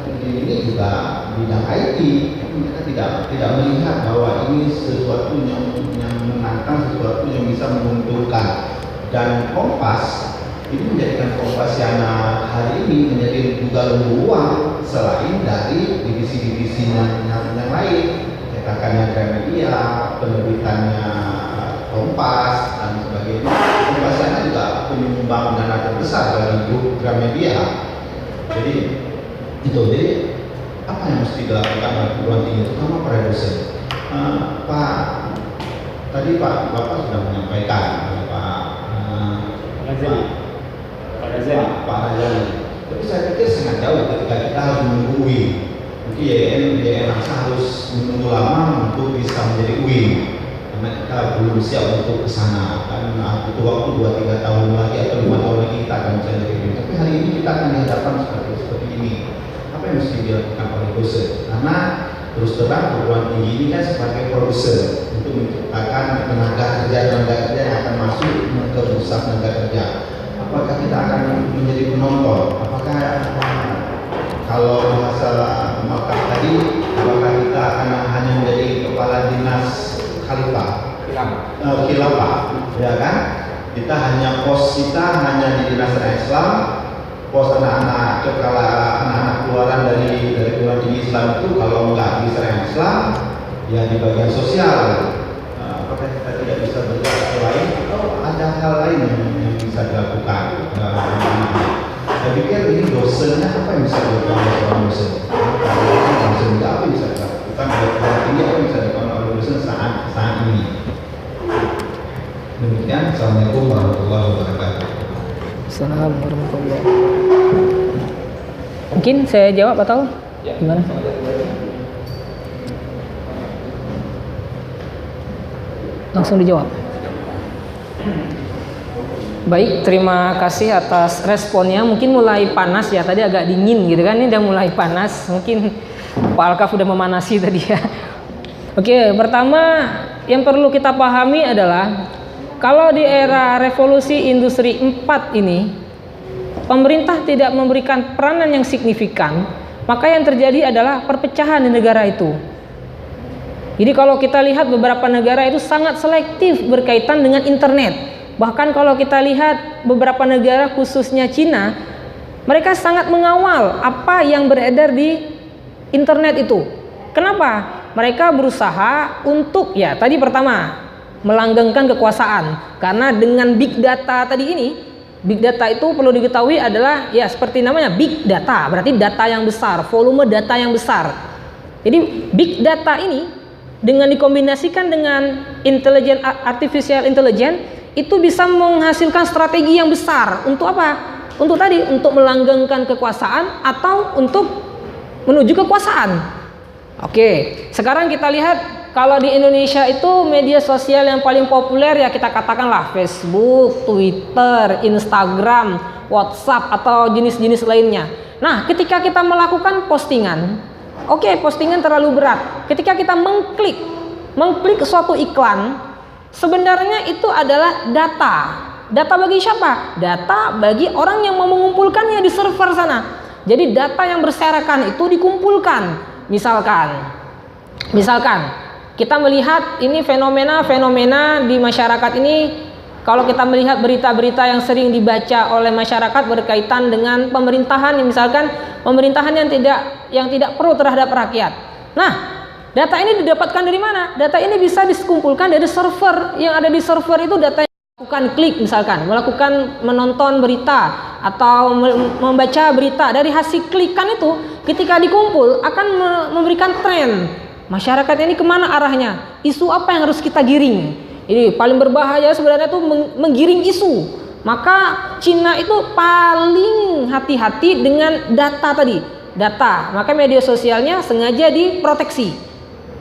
Ini juga bidang IT. Mereka tidak melihat bahwa ini sesuatu yang menantang, sesuatu yang bisa menguntungkan. Dan Kompas ini menjadikan Kompasiana hari ini menjadi juga luang selain dari divisi-divisi yang lain, cetakannya Gramedia, penerbitannya Kompas dan sebagainya. Kompasiana juga penyumbang dana terbesar dari grup Gramedia. Jadi apa yang mesti dilakukan oleh perguruan tinggi, terutama para dosen? Tadi Pak Bapak sudah menyampaikan, Pak Razali. Tapi saya pikir sangat jauh ketika kita harus menunggu UIN. Mungkin YN harus menunggu lama untuk bisa menjadi UIN, karena kita belum siap untuk ke sana. Kan butuh waktu 2-3 tahun lagi atau 5 tahun lagi kita akan bisa jadi UIN. Tapi hari ini kita akan dihadapkan seperti ini. Apa yang mesti dilakukan oleh dosen? Karena terus terang perguruan tinggi ini kan sebagai produser untuk menciptakan tenaga kerja yang akan masuk ke pusat tenaga kerja. Apakah kita akan menjadi penonton? Apakah kalau masalah makam tadi, apakah kita akan hanya menjadi kepala dinas khilafah, ya kan? Kita hanya pos kita hanya di dinas Islam, pos anak-anak keluaran dari perguruan tinggi Islam itu kalau nggak di Islam, ya di bagian sosial. Apakah kita tidak bisa bergerak lain atau ada hal lain yang bisa dilakukan? Saya pikir ini dosennya apa yang bisa dilakukan oleh seorang dosen? Dosen apa yang bisa dilakukan oleh perguruan tinggi, apa yang bisa dilakukan oleh dosen saat ini? Demikian, Assalamualaikum warahmatullahi wabarakatuh. Assalamualaikum warahmatullahi wabarakatuh. Mungkin saya jawab atau gimana? Langsung dijawab. Baik, terima kasih atas responnya. Mungkin mulai panas ya, tadi agak dingin gitu kan, ini udah mulai panas. Mungkin Pak Alkaf udah memanasi tadi ya. Oke, pertama yang perlu kita pahami adalah kalau di era revolusi industri 4 ini pemerintah tidak memberikan peranan yang signifikan, maka yang terjadi adalah perpecahan di negara itu. Jadi kalau kita lihat beberapa negara itu sangat selektif berkaitan dengan internet. Bahkan kalau kita lihat beberapa negara khususnya Cina, mereka sangat mengawal apa yang beredar di internet itu. Kenapa? Mereka berusaha untuk ya tadi pertama melanggengkan kekuasaan. Karena dengan big data tadi ini, big data itu perlu diketahui adalah ya seperti namanya big data, berarti data yang besar, volume data yang besar. Jadi big data ini dengan dikombinasikan dengan artificial intelligence itu bisa menghasilkan strategi yang besar untuk apa? Untuk tadi, untuk melanggengkan kekuasaan atau untuk menuju kekuasaan. Oke, sekarang kita lihat kalau di Indonesia itu media sosial yang paling populer ya kita katakanlah Facebook, Twitter, Instagram, WhatsApp atau jenis-jenis lainnya. Nah, ketika kita melakukan postingan, oke, postingan terlalu berat. Ketika kita mengklik suatu iklan, sebenarnya itu adalah data. Data bagi siapa? Data bagi orang yang mau mengumpulkannya di server sana. Jadi data yang berserakan itu dikumpulkan. Misalkan kita melihat ini fenomena di masyarakat ini. Kalau kita melihat berita-berita yang sering dibaca oleh masyarakat berkaitan dengan pemerintahan, misalkan pemerintahan yang tidak pro terhadap rakyat. Nah, data ini didapatkan dari mana? Data ini bisa dikumpulkan dari server. Yang ada di server itu data yang melakukan klik, misalkan melakukan menonton berita atau membaca berita. Dari hasil klikan itu ketika dikumpul akan memberikan tren Masyarakat ini kemana arahnya? Isu apa yang harus kita giring? Ini paling berbahaya sebenarnya itu menggiring isu. Maka Cina itu paling hati-hati dengan data tadi. Data. Maka media sosialnya sengaja diproteksi.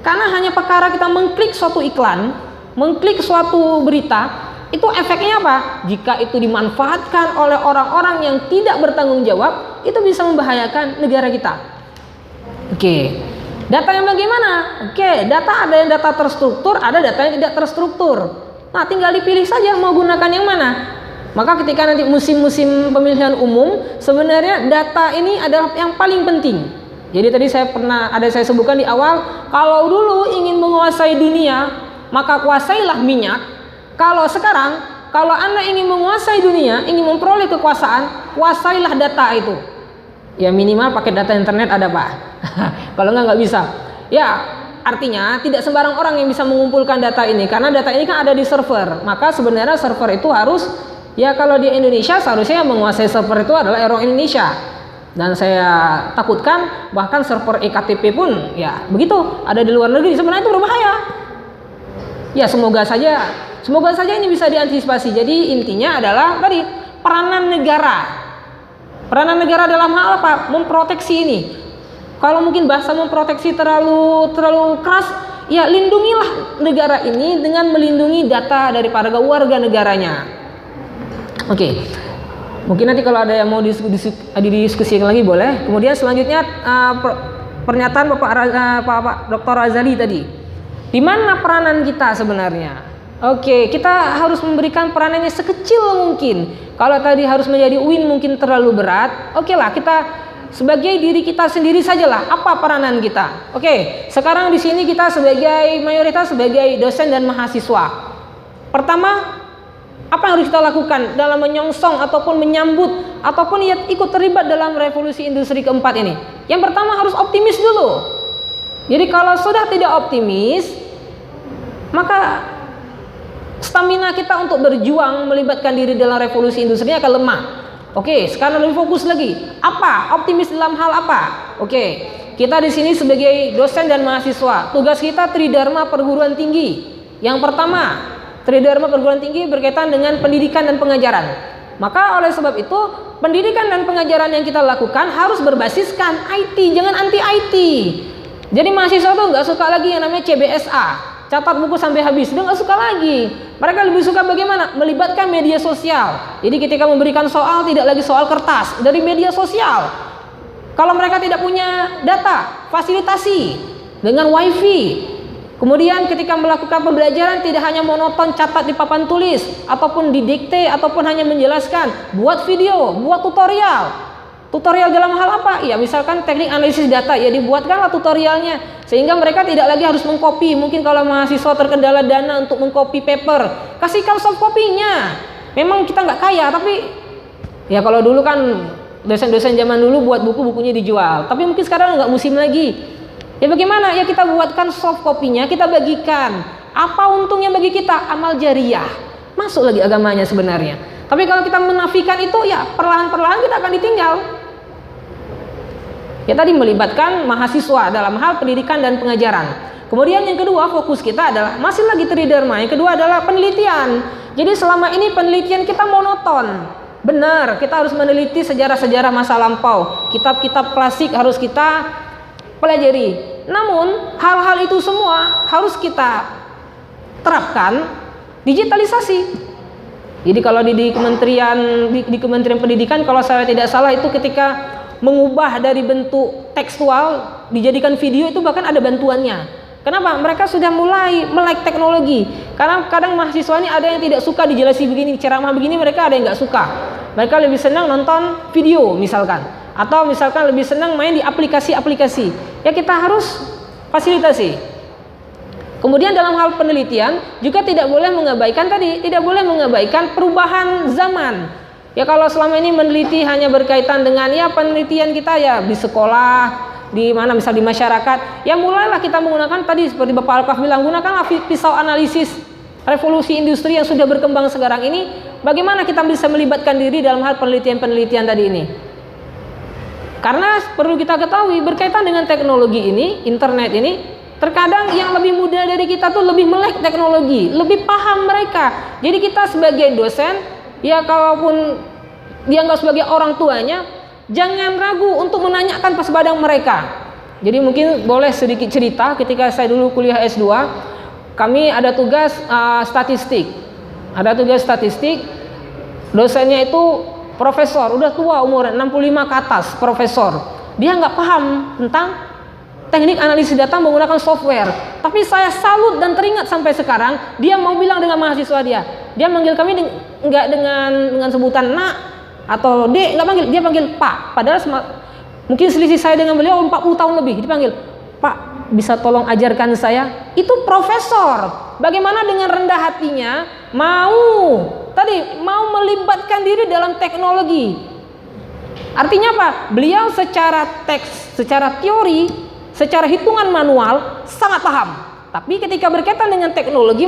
Karena hanya perkara kita mengklik suatu iklan, mengklik suatu berita, itu efeknya apa? Jika itu dimanfaatkan oleh orang-orang yang tidak bertanggung jawab, itu bisa membahayakan negara kita. Oke. Data yang bagaimana? Oke, data ada yang data terstruktur, ada data yang tidak terstruktur. Nah, tinggal dipilih saja mau gunakan yang mana. Maka ketika nanti musim-musim pemilihan umum, sebenarnya data ini adalah yang paling penting. Jadi tadi saya sebutkan di awal, kalau dulu ingin menguasai dunia, maka kuasailah minyak. Kalau sekarang, kalau Anda ingin menguasai dunia, ingin memperoleh kekuasaan, kuasailah data itu. Ya minimal pakai data internet ada Pak. Kalau nggak bisa. Ya artinya tidak sembarang orang yang bisa mengumpulkan data ini, karena data ini kan ada di server. Maka sebenarnya server itu harus, ya kalau di Indonesia seharusnya yang menguasai server itu adalah orang Indonesia. Dan saya takutkan bahkan server EKTP pun ya begitu ada di luar negeri, sebenarnya itu berbahaya. Ya semoga saja ini bisa diantisipasi. Jadi intinya adalah tadi peranan negara. Peranan negara dalam hal apa? Memproteksi ini. Kalau mungkin bahasa memproteksi terlalu keras, ya lindungilah negara ini dengan melindungi data dari para warga negaranya. Oke. Mungkin nanti kalau ada yang mau didiskusikan lagi boleh. Kemudian selanjutnya pernyataan Bapak Dr. Razali tadi. Di mana peranan kita sebenarnya? Oke, kita harus memberikan peranannya sekecil mungkin. Kalau tadi harus menjadi UIN mungkin terlalu berat. Oke lah, kita sebagai diri kita sendiri sajalah. Apa peranan kita? Oke, sekarang di sini kita sebagai mayoritas sebagai dosen dan mahasiswa. Pertama, apa yang harus kita lakukan dalam menyongsong ataupun menyambut ataupun ikut terlibat dalam revolusi industri keempat ini? Yang pertama harus optimis dulu. Jadi kalau sudah tidak optimis, maka stamina kita untuk berjuang melibatkan diri dalam revolusi industri akan lemah. Oke, sekarang lebih fokus lagi. Apa? Optimis dalam hal apa? Oke, kita di sini sebagai dosen dan mahasiswa, tugas kita Tridharma perguruan tinggi. Yang pertama, Tridharma perguruan tinggi berkaitan dengan pendidikan dan pengajaran. Maka oleh sebab itu, pendidikan dan pengajaran yang kita lakukan harus berbasiskan IT, jangan anti IT. Jadi mahasiswa tuh nggak suka lagi yang namanya CBSA, catat buku sampai habis, dia nggak suka lagi. Mereka lebih suka bagaimana? Melibatkan media sosial. Jadi ketika memberikan soal tidak lagi soal kertas, dari media sosial. Kalau mereka tidak punya data, fasilitasi dengan wifi. Kemudian ketika melakukan pembelajaran tidak hanya monoton catat di papan tulis ataupun didikte ataupun hanya menjelaskan, buat video, buat tutorial. Tutorial dalam hal apa? Ya misalkan teknik analisis data, ya dibuatkanlah tutorialnya sehingga mereka tidak lagi harus mengcopy. Mungkin kalau mahasiswa terkendala dana untuk mengcopy paper, kasihkan soft copy-nya. Memang kita nggak kaya, tapi ya kalau dulu kan dosen-dosen zaman dulu buat buku-bukunya dijual, tapi mungkin sekarang nggak musim lagi. Ya bagaimana? Ya kita buatkan soft copy-nya, kita bagikan. Apa untungnya bagi kita? Amal jariah. Masuk lagi agamanya sebenarnya. Tapi kalau kita menafikan itu, ya perlahan-perlahan kita akan ditinggal. Ya tadi melibatkan mahasiswa dalam hal pendidikan dan pengajaran. Kemudian yang kedua, fokus kita adalah masih lagi Tridharma. Yang kedua adalah penelitian. Jadi selama ini penelitian kita monoton. Benar, kita harus meneliti sejarah-sejarah masa lampau. Kitab-kitab klasik harus kita pelajari. Namun hal-hal itu semua harus kita terapkan digitalisasi. Jadi kalau di Kementerian Pendidikan, kalau saya tidak salah itu ketika mengubah dari bentuk tekstual dijadikan video itu bahkan ada bantuannya. Kenapa? Mereka sudah mulai melek teknologi. Karena kadang mahasiswa ini ada yang tidak suka dijelasi begini, ceramah begini, mereka ada yang nggak suka. Mereka lebih senang nonton video misalkan, atau misalkan lebih senang main di aplikasi-aplikasi. Ya kita harus fasilitasi. Kemudian dalam hal penelitian juga tidak boleh mengabaikan perubahan zaman. Ya kalau selama ini meneliti hanya berkaitan dengan ya penelitian kita ya di sekolah, di mana misal di masyarakat, ya mulailah kita menggunakan tadi seperti Bapak Alkaf bilang, gunakanlah pisau analisis revolusi industri yang sudah berkembang sekarang ini. Bagaimana kita bisa melibatkan diri dalam hal penelitian-penelitian tadi ini? Karena perlu kita ketahui berkaitan dengan teknologi ini, internet ini, terkadang yang lebih muda dari kita tuh lebih melek teknologi, lebih paham mereka. Jadi kita sebagai dosen, ya kalaupun dianggap sebagai orang tuanya, jangan ragu untuk menanyakan kepada mereka. Jadi mungkin boleh sedikit cerita, ketika saya dulu kuliah S2, kami ada tugas statistik. Ada tugas statistik, dosennya itu profesor, udah tua umur 65 ke atas, profesor. Dia nggak paham tentang teknik analisis data menggunakan software. Tapi saya salut dan teringat sampai sekarang, dia mau bilang dengan mahasiswa dia manggil kami nggak dengan sebutan nak atau dek, nggak panggil, dia panggil pak. Padahal mungkin selisih saya dengan beliau 40 tahun lebih, dipanggil pak, bisa tolong ajarkan saya? Itu profesor. Bagaimana dengan rendah hatinya mau melibatkan diri dalam teknologi. Artinya apa? Beliau secara teks, secara teori, secara hitungan manual sangat paham. Tapi ketika berkaitan dengan teknologi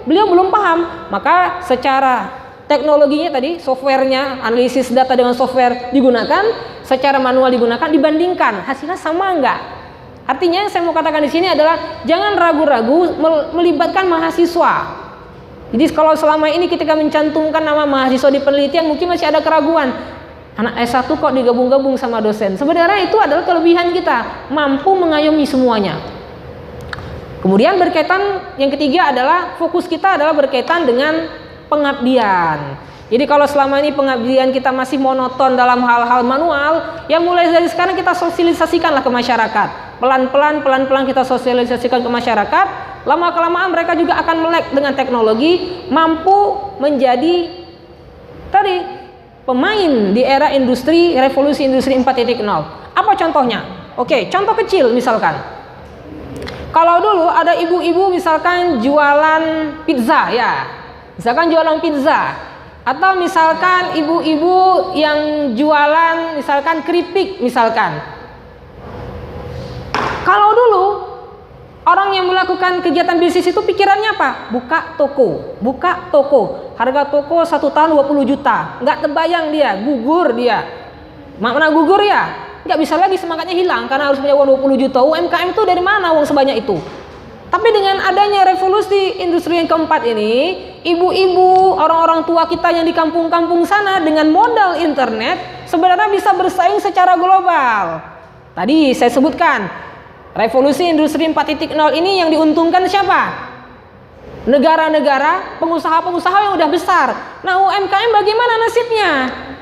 beliau belum paham. Maka secara teknologinya tadi, softwarenya, analisis data dengan software digunakan, secara manual digunakan, dibandingkan hasilnya sama enggak? Artinya yang saya mau katakan di sini adalah jangan ragu-ragu melibatkan mahasiswa. Jadi kalau selama ini ketika mencantumkan nama mahasiswa di penelitian mungkin masih ada keraguan. Anak S1 kok digabung-gabung sama dosen. Sebenarnya itu adalah kelebihan kita, mampu mengayomi semuanya. Kemudian berkaitan yang ketiga adalah fokus kita adalah berkaitan dengan pengabdian. Jadi kalau selama ini pengabdian kita masih monoton dalam hal-hal manual, ya mulai dari sekarang kita sosialisasikanlah ke masyarakat. Pelan-pelan kita sosialisasikan ke masyarakat. Lama-kelamaan mereka juga akan melek dengan teknologi, mampu menjadi tadi pemain di era industri, revolusi industri 4.0. Apa contohnya? Oke, contoh kecil misalkan. Kalau dulu ada ibu-ibu misalkan jualan pizza ya. Misalkan jualan pizza. Atau misalkan ibu-ibu yang jualan misalkan keripik misalkan. Kalau dulu orang yang melakukan kegiatan bisnis itu pikirannya apa? Buka toko. Harga toko 1 tahun 20 juta. Nggak terbayang dia, gugur dia. Mana gugur ya? Nggak bisa lagi semangatnya hilang karena harus punya uang 20 juta. UMKM itu dari mana uang sebanyak itu? Tapi dengan adanya revolusi industri yang keempat ini, ibu-ibu, orang-orang tua kita yang di kampung-kampung sana dengan modal internet sebenarnya bisa bersaing secara global. Tadi saya sebutkan, revolusi industri 4.0 ini yang diuntungkan siapa? Negara-negara, pengusaha-pengusaha yang udah besar. Nah, UMKM bagaimana nasibnya?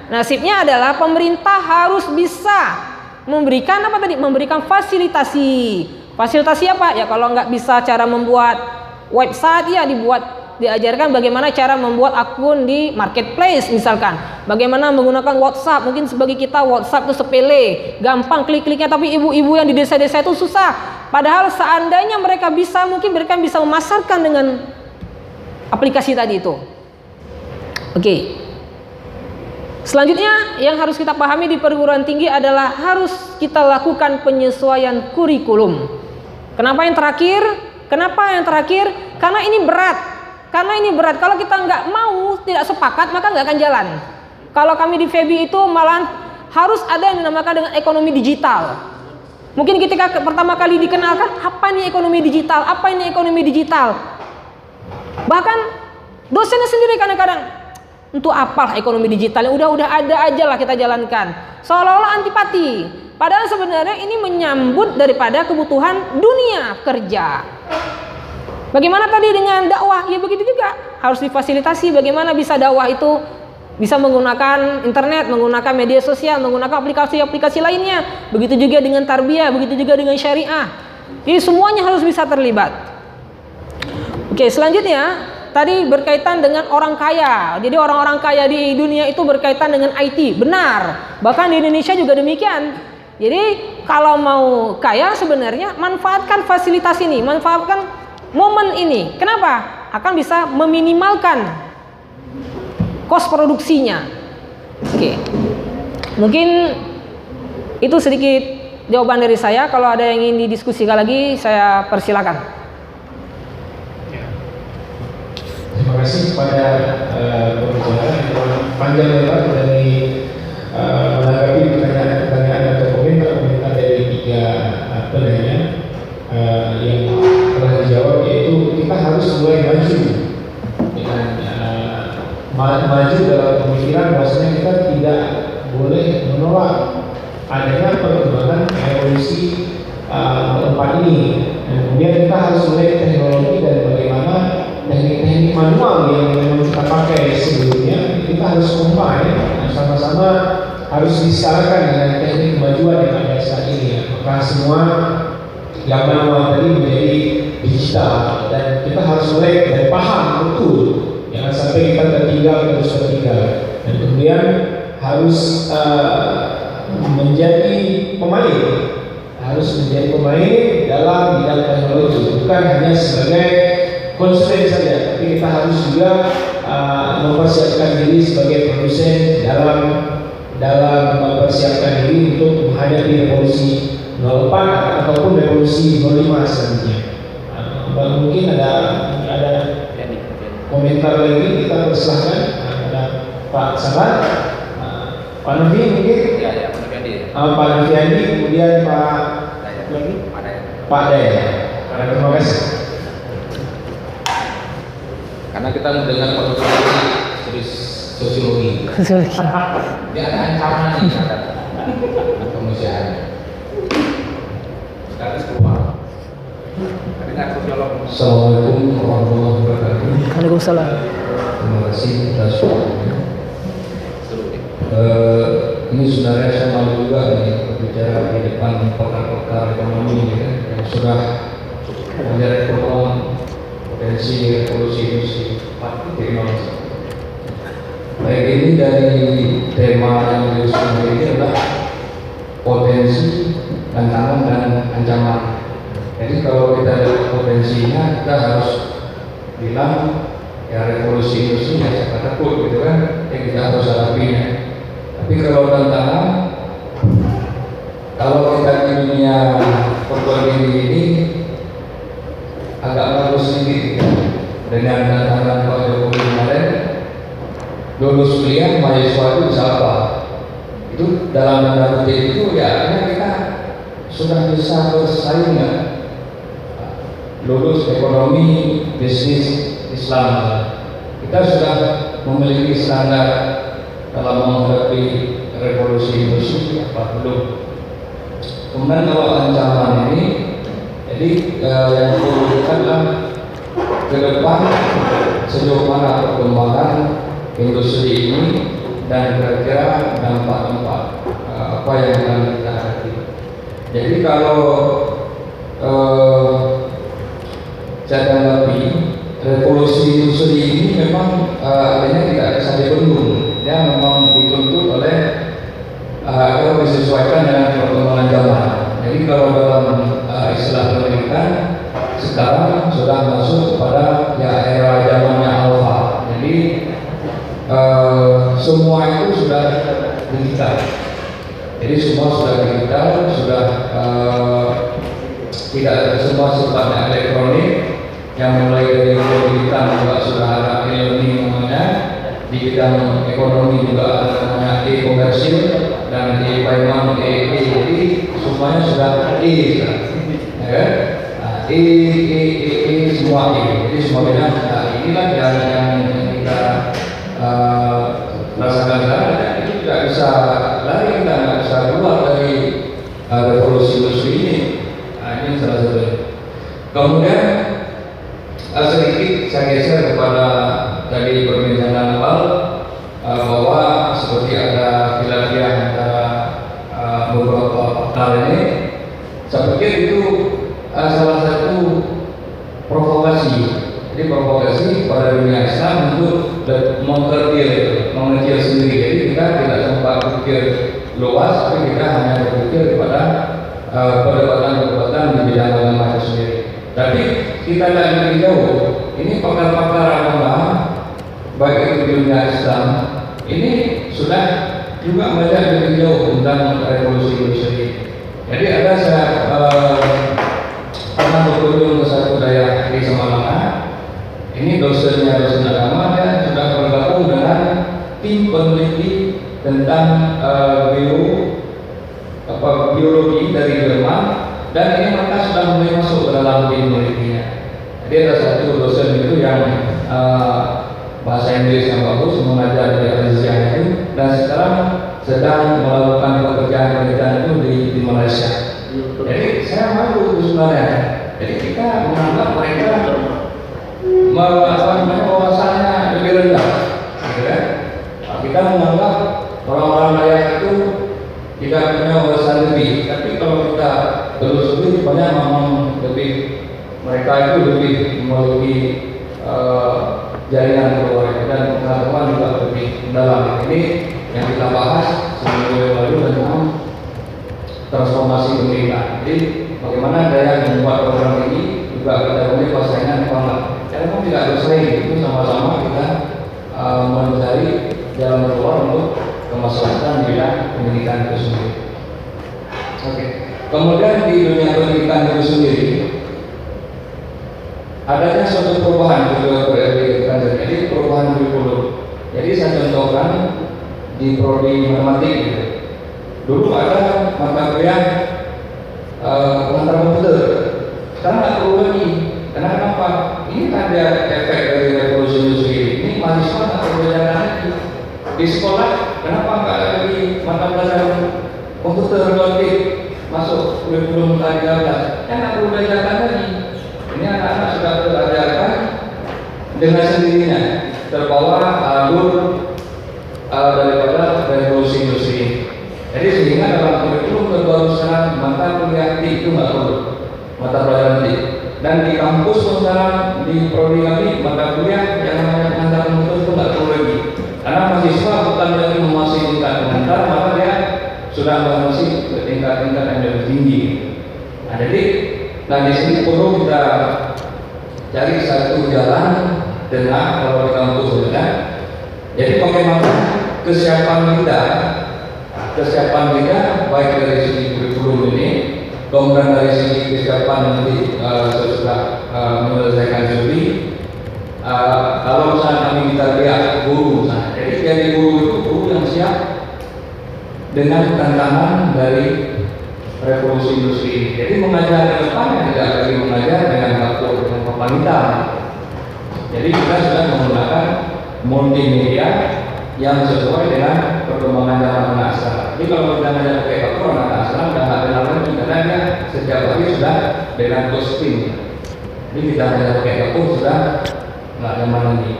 Nasibnya adalah pemerintah harus bisa memberikan apa tadi? Memberikan fasilitasi. Fasilitasi apa? Ya kalau nggak bisa cara membuat website, ya diajarkan bagaimana cara membuat akun di marketplace misalkan. Bagaimana menggunakan WhatsApp. Mungkin sebagai kita WhatsApp itu sepele, gampang klik-kliknya, tapi ibu-ibu yang di desa-desa itu susah. Padahal seandainya mereka bisa, mungkin mereka bisa memasarkan dengan aplikasi tadi itu. Oke. Selanjutnya yang harus kita pahami di perguruan tinggi adalah harus kita lakukan penyesuaian kurikulum. Kenapa yang terakhir? Karena ini berat. Kalau kita nggak mau, tidak sepakat, maka nggak akan jalan. Kalau kami di FEBI itu malah harus ada yang dinamakan dengan ekonomi digital. Mungkin ketika pertama kali dikenalkan, apa ini ekonomi digital? Bahkan dosennya sendiri kadang-kadang, untuk apalah ekonomi digital, udah ada aja lah kita jalankan. Seolah-olah antipati. Padahal sebenarnya ini menyambut daripada kebutuhan dunia kerja. Bagaimana tadi dengan dakwah? Ya begitu juga, harus difasilitasi bagaimana bisa dakwah itu bisa menggunakan internet, menggunakan media sosial, menggunakan aplikasi-aplikasi lainnya. Begitu juga dengan tarbiyah, begitu juga dengan syariah. Jadi semuanya harus bisa terlibat. Oke, selanjutnya tadi berkaitan dengan orang kaya. Jadi orang-orang kaya di dunia itu berkaitan dengan IT. Benar. Bahkan di Indonesia juga demikian. Jadi kalau mau kaya sebenarnya manfaatkan fasilitas ini, manfaatkan momen ini. Kenapa? Akan bisa meminimalkan kos produksinya. Oke. Mungkin itu sedikit jawaban dari saya. Kalau ada yang ingin didiskusikan lagi, saya persilakan. Terima kasih kepada pembicara yang panjang lebar dari menanggapi pertanyaan atau komentar dari 3 penanya yang pemikiran bahwasanya kita tidak boleh menolak adanya perkembangan revolusi 4 ini. Dan kemudian kita harus melihat teknologi dan bagaimana teknik-teknik manual yang memang kita pakai sebelumnya kita harus combine dan sama-sama harus disesuaikan dengan teknik kemajuan yang ada saat ini ya. Maka semua yang manual tadi menjadi digital dan kita harus melek dan paham betul, jangan sampai kita tertinggal dan kemudian harus menjadi pemain dalam bidang teknologi, bukan hanya sebagai konsumen saja, tapi kita harus juga mempersiapkan diri sebagai produsen dalam mempersiapkan diri untuk menghadapi revolusi 04 ataupun revolusi 05 selanjutnya. Mungkin ada komentar lagi, kita persilahkan. Ada Pak Sabat, Pak Nafi mungkin, Pak Nafiandi, kemudian Pak Daya. Terima kasih. Karena kita mendengar sosiologi. Dia ada ancaman nih terhadap kemanusiaan. Sekarang keluar. Assalamualaikum warahmatullahi wabarakatuh. Waalaikumsalam. Terima kasih atas waktunya. Ini sebenarnya saya malu juga nih berbicara di depan pakar-pakar ekonomi ya, yang sudah melihat peluang potensi revolusi industri 4.0. Baik, ini dari tema yang diusung ini adalah potensi, tantangan dan ancaman. Jadi kalau kita lihat potensinya, kita harus bilang ya revolusi industri ya siapa takut gitu kan, yang kita harus hadapinya. Tapi kalau tantangan, kalau kita di dunia perguruan ini agak bagus sedikit dengan tantangan Pak Jokowi kemarin, lulus kuliah mahasiswa itu bisa apa? Itu dalam tanda kutip itu ya kita sudah bisa bersaing ya. Lulus ekonomi, bisnis, Islam, kita sudah memiliki standar dalam menghadapi revolusi industri apa belum. Kemudian kalau ancaman ini, jadi yang perlu kita adalah ke depan sejauh mana perkembangan industri ini dan kira-kira dampak-dampak apa yang akan kita hadapi. Jadi kalau saya tanggapi revolusi industri ini memang adanya tidak bisa dibendung, ya memang dituntut oleh atau disesuaikan dengan perkembangan zaman. Jadi kalau dalam istilah pendidikan sekarang sudah masuk kepada ya era zamannya alfa. Jadi semua itu sudah digital. Jadi semua sudah digital, sudah tidak semua sifatnya elektronik. Yang mulai dari pendidikan juga sudah ada e-learning namanya, di bidang ekonomi juga ada namanya e-komersil dan e-payment, jadi semuanya sudah ya. Semua jadi semua bidang. Nah, inilah yang kita rasakan sekarang. Itu tidak bisa lari, kita nggak bisa keluar dari revolusi industri ini. Nah, ini salah satunya. Kemudian sedikit saya geser kepada tadi perbincangan awal bahwa seperti ada khilafiyah antara beberapa pakar ini. Saya pikir itu salah satu provokasi. Jadi provokasi pada dunia Islam untuk mengecil sendiri. Jadi kita tidak sempat berpikir luas, tapi kita hanya berpikir kepada perdebatan-perdebatan di bidang agama itu sendiri. Tapi kita tidak lebih jauh. Ini pakar-pakar agama, baik itu di dunia Islam, ini sudah juga melihat lebih jauh tentang revolusi industri. Jadi ada saya pernah berkunjung ke satu daerah di Semarang. Ini dosen agama, dia sudah bergabung dengan tim peneliti tentang biologi dari Jerman, dan ini mereka sudah mulai masuk ke dalam tim penelitinya. Jadi ada satu dosen itu yang bahasa Inggris yang bagus, mengajar di Malaysia itu, dan sekarang sedang melakukan pekerjaan itu di Malaysia. Jadi saya malu sebenarnya. Jadi kita menganggap mereka wawasannya lebih rendah, gitu kan? Kita menganggap orang-orang kaya itu tidak punya wawasan lebih, tapi kalau kita telusuri banyak memang lebih, mereka itu lebih memiliki jaringan keluarga dan pengetahuan juga lebih mendalam. Ini yang kita bahas seminggu yang lalu tentang transformasi pendidikan. Jadi bagaimana daya membuat program ini juga kita punya persaingan apa enggak? Karena memang tidak bersaing, itu sama-sama kita mencari jalan keluar untuk kemaslahatan di bidang pendidikan itu sendiri. Oke. Kemudian di dunia pendidikan itu sendiri adanya suatu perubahan juga berarti jadi perubahan kurikulum. Jadi saya contohkan di prodi matematik gitu. Dulu ada mata kuliah pengantar komputer, sekarang nggak perlu lagi. Kenapa? Ini ada efek dari revolusi industri ini. Mahasiswa nggak perlu belajar lagi di sekolah. Kenapa nggak ada lagi mata pelajaran komputer logik masuk kurikulum tadi atas? Kan nggak perlu belajar lagi. Ini anak-anak sudah belajarkan dengan sendirinya, terbawa alur daripada revolusi industri. Jadi sehingga dalam kurikulum terbaru sekarang mata kuliah itu nggak perlu, mata pelajaran T. Dan di kampus sekarang di prodi kami mata kuliah yang namanya pengantar komputer itu nggak perlu lagi, karena mahasiswa bukan lagi memasuki tingkat pengantar, maka dia sudah memasuki ke tingkat-tingkat yang lebih tinggi. Nah, jadi di sini perlu kita cari satu jalan tengah kalau di kampus ya. Jadi bagaimana kesiapan kita baik dari segi kurikulum ini, kemudian dari segi kesiapan nanti sesudah menyelesaikan studi. Kalau misalnya kami kita lihat guru, jadi dari guru itu guru yang siap dengan tantangan dari revolusi industri. Jadi mengajar ke depan tidak lagi mengajar dengan waktu dengan papan hitam. Jadi kita sudah menggunakan multimedia yang sesuai dengan perkembangan zaman anak sekarang. Jadi kalau kita mengajar pakai papan, anak sekarang sudah nggak kenal lagi karena dia setiap hari sudah dengan kostum. Jadi kita mengajar pakai papan sudah nggak zaman lagi.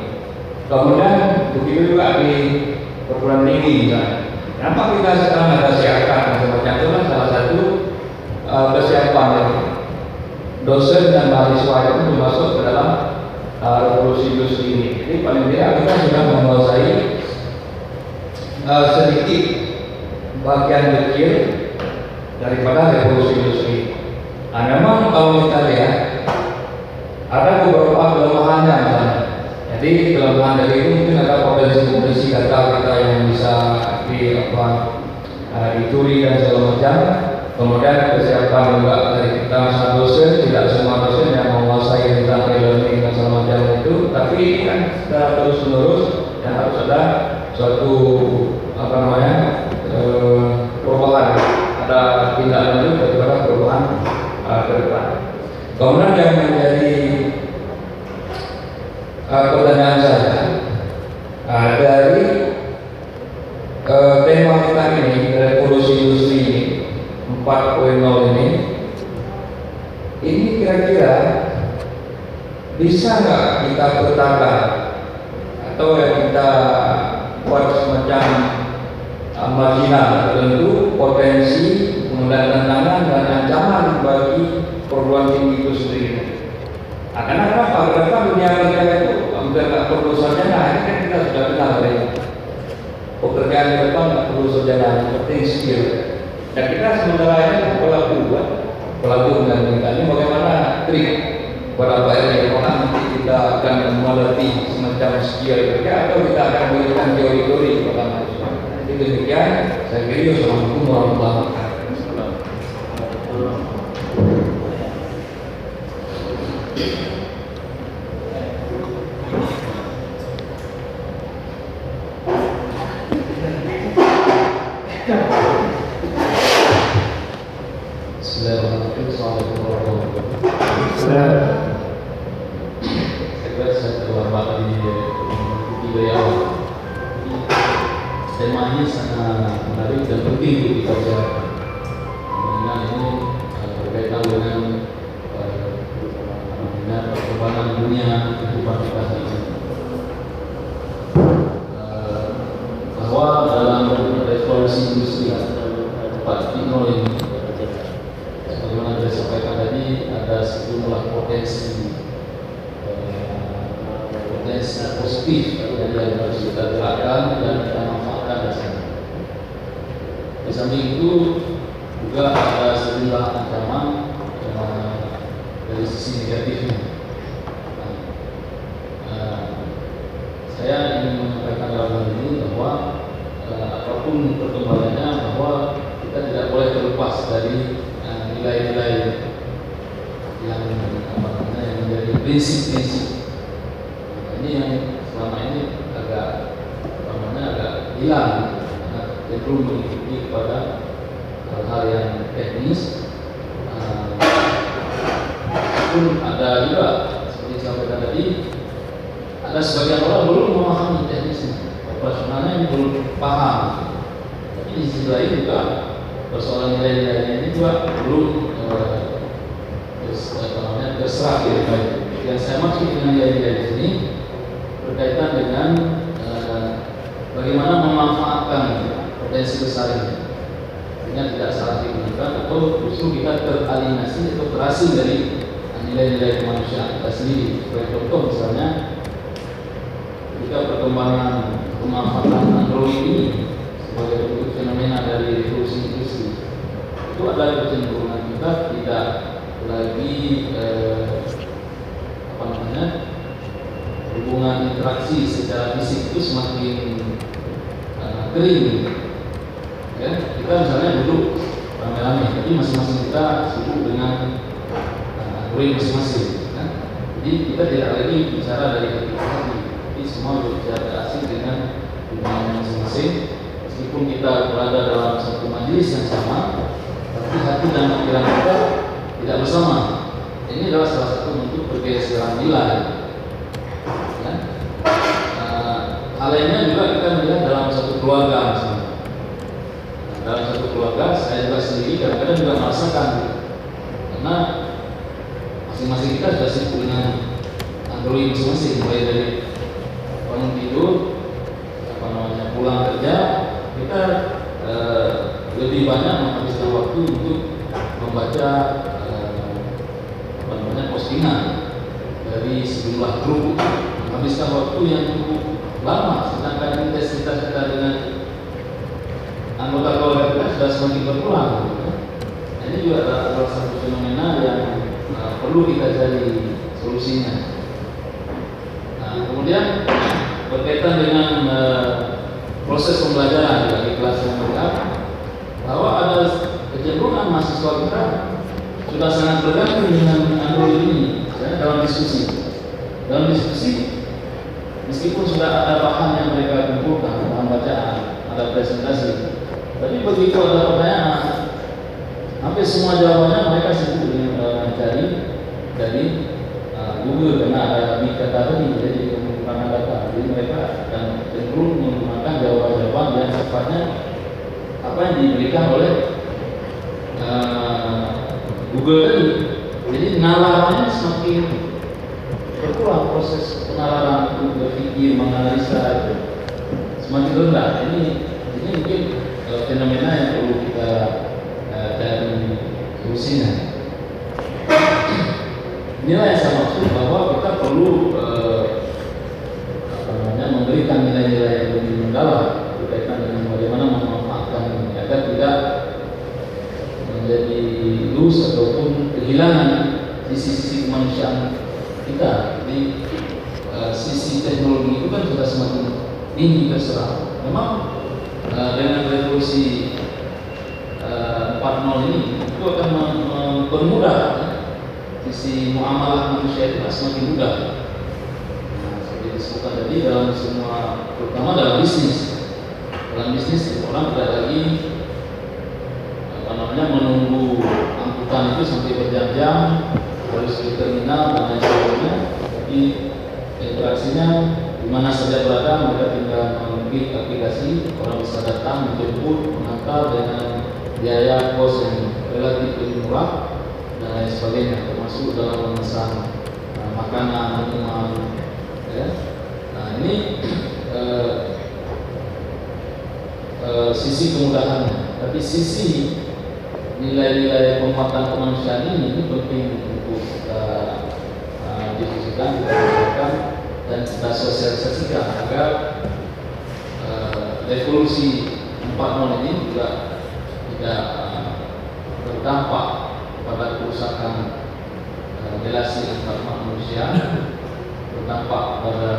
Kemudian begitu juga di perguruan tinggi misalnya. Kenapa kita sekarang ada siapkan macam-macam itu kan salah satu kesiapan dosen dan mahasiswa itu masuk ke dalam revolusi industri ini. Jadi paling tidak kita sudah menguasai sedikit bagian kecil daripada revolusi industri. Nah, memang kalau kita lihat ada beberapa kelemahannya misalnya. Jadi kelemahan dari itu mungkin ada potensi data kita yang bisa dicuri dan segala macam. Kemudian kesiapan juga dari kita sang dosen, tidak semua dosen yang menguasai tentang e-learning dan segala macam itu. Tapi ini kan secara terus menerus yang harus ada suatu perubahan, ada tindak lanjut daripada perubahan ke depan. Kemudian yang menjadi pertanyaan saya dari tema kita ini, revolusi industri 4.0 ini kira-kira bisa nggak kita petakan atau yang kita buat semacam marginal tertentu potensi, kemudian tantangan dan ancaman bagi perguruan tinggi itu sendiri. Karena apa? Dunia kerja itu hampir nggak perlu sarjana. Ini kan kita sudah kenal dari pekerjaan ke depan nggak perlu sarjana, seperti skill. Dan kita sementara ini pelaku dengan ini bagaimana trik pada baiknya orang nanti kita akan melatih semacam skill kerja atau kita akan memberikan teori-teori kepada mahasiswa. Itu demikian. Saya kira Assalamualaikum warahmatullahi wabarakatuh. Saya terhormat di ini sangat menarik dan penting untuk kita bicarakan. Mengingat ini berkaitan dengan perkembangan dunia kehidupan kita hari ini. Bahwa dalam revolusi industri 4.0 ini, sebagaimana saya sampaikan tadi, ada sejumlah potensi positif yang harus kita gerakkan dan kita manfaatkan di sana. Di samping itu juga ada sejumlah ancaman dari sisi negatifnya. Saya ingin menyampaikan dalam hal ini bahwa apapun perkembangannya, bahwa kita tidak boleh terlepas dari nilai-nilai yang menjadi prinsip-prinsip. Ini yang selama ini agak hilang, cenderung mengikuti kepada hal-hal yang teknis. Pun ada juga seperti sampaikan tadi, ada sebagian orang belum memahami teknisnya, operasionalnya ini belum paham. Tapi di sisi lain juga persoalan nilai-nilainya ini juga belum terserap dengan baik. Yang saya maksud dengan nilai-nilai di sini berkaitan dengan bagaimana memanfaatkan potensi besar ini sehingga tidak salah digunakan atau justru kita teralienasi atau terasing dari nilai-nilai kemanusiaan kita sendiri. Sebagai contoh misalnya, ketika perkembangan pemanfaatan Android ini sebagai bentuk fenomena dari revolusi industri, itu ada kecenderungan kita tidak lagi hubungan interaksi secara fisik itu semakin kering. Ya, kita misalnya duduk rame-rame, tapi masing-masing kita sibuk dengan Android masing-masing. Jadi kita tidak lagi bicara dari hati ke hati, tapi semua berbicara asik dengan dunia masing-masing. Meskipun kita berada dalam satu majelis yang sama, tapi hati dan pikiran kita tidak bersama. Ini adalah salah satu bentuk pergeseran nilai. Hal lainnya juga kita melihat dalam satu keluarga misalnya. Dalam satu keluarga, saya juga sendiri kadang-kadang juga merasakan, karena masing-masing kita sudah sibuk dengan Android masing-masing, mulai dari bangun tidur, pulang kerja, kita lebih banyak menghabiskan waktu untuk membaca postingan dari sejumlah grup, menghabiskan waktu yang cukup lama, sedangkan intensitas kita dengan anggota keluarga kita sudah semakin berkurang. Ini juga adalah satu fenomena yang perlu kita cari solusinya. Kemudian berkaitan dengan proses pembelajaran di kelas yang lengkap, bahwa ada kecenderungan mahasiswa kita sudah sangat bergantung dengan Android ini dalam diskusi. Meskipun sudah ada bahan yang mereka kumpulkan, bahan bacaan, ada presentasi, tapi begitu ada pertanyaan, hampir semua jawabannya mereka sibuk dengan mencari dari Google, karena ada big data tadi, jadi menggunakan data. Jadi mereka akan cenderung menggunakan jawaban-jawaban yang sifatnya apa yang diberikan oleh Google tadi. Jadi nalarannya semakin berkurang, proses penalaran untuk berpikir, menganalisa itu semakin rendah. Ini mungkin fenomena yang perlu kita cari solusinya. Inilah yang saya maksud bahwa kita perlu memberikan nilai-nilai yang lebih mendalam berkaitan dengan bagaimana memanfaatkan ini agar tidak menjadi lose ataupun kehilangan sisi-sisi kemanusiaan kita. Jadi sisi teknologi itu kan sudah semakin tinggi terserah. Memang dengan revolusi 4.0 ini itu akan mempermudah sisi muamalah manusia itu semakin mudah. Seperti disebutkan tadi, dalam semua, terutama dalam bisnis. Dalam bisnis orang tidak lagi menunggu angkutan itu sampai berjam-jam harus di terminal dan lain sebagainya. Tapi interaksinya di mana saja berada, mereka tinggal klik aplikasi, orang bisa datang, menjemput, mengantar dengan biaya kos yang relatif lebih murah dan lain sebagainya, termasuk dalam memesan makanan, minuman, ya. Nah ini sisi kemudahannya, tapi sisi nilai-nilai penguatan kemanusiaan ini penting untuk kita diskusikan, kita bicarakan, dan kita sosialisasikan agar revolusi 4.0 ini juga tidak berdampak pada kerusakan relasi antar manusia, berdampak pada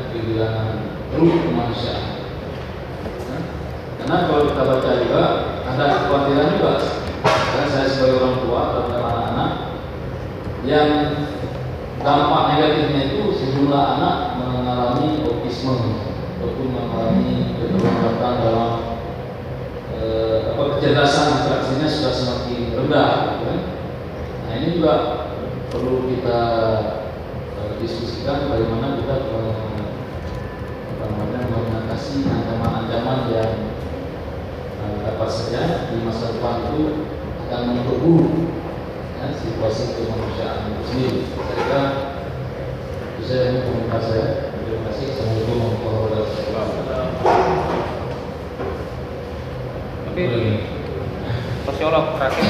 kehilangan ruh kemanusiaan. Karena kalau kita baca juga ada kekhawatiran juga, karena saya sebagai orang tua dan anak-anak yang dampak negatifnya itu sejumlah anak mengalami autisme ataupun mengalami keterlambatan dalam kecerdasan interaksinya sudah semakin rendah, gitu kan? Nah ini juga perlu kita diskusikan bagaimana kita mengatasi ancaman-ancaman yang dapat saja di masa depan itu akan memperburuk ya, situasi kemanusiaan itu sendiri. Saya kira itu saja komentar saya. Terima kasih. Assalamualaikum warahmatullahi wabarakatuh. Tapi sosiolog terakhir.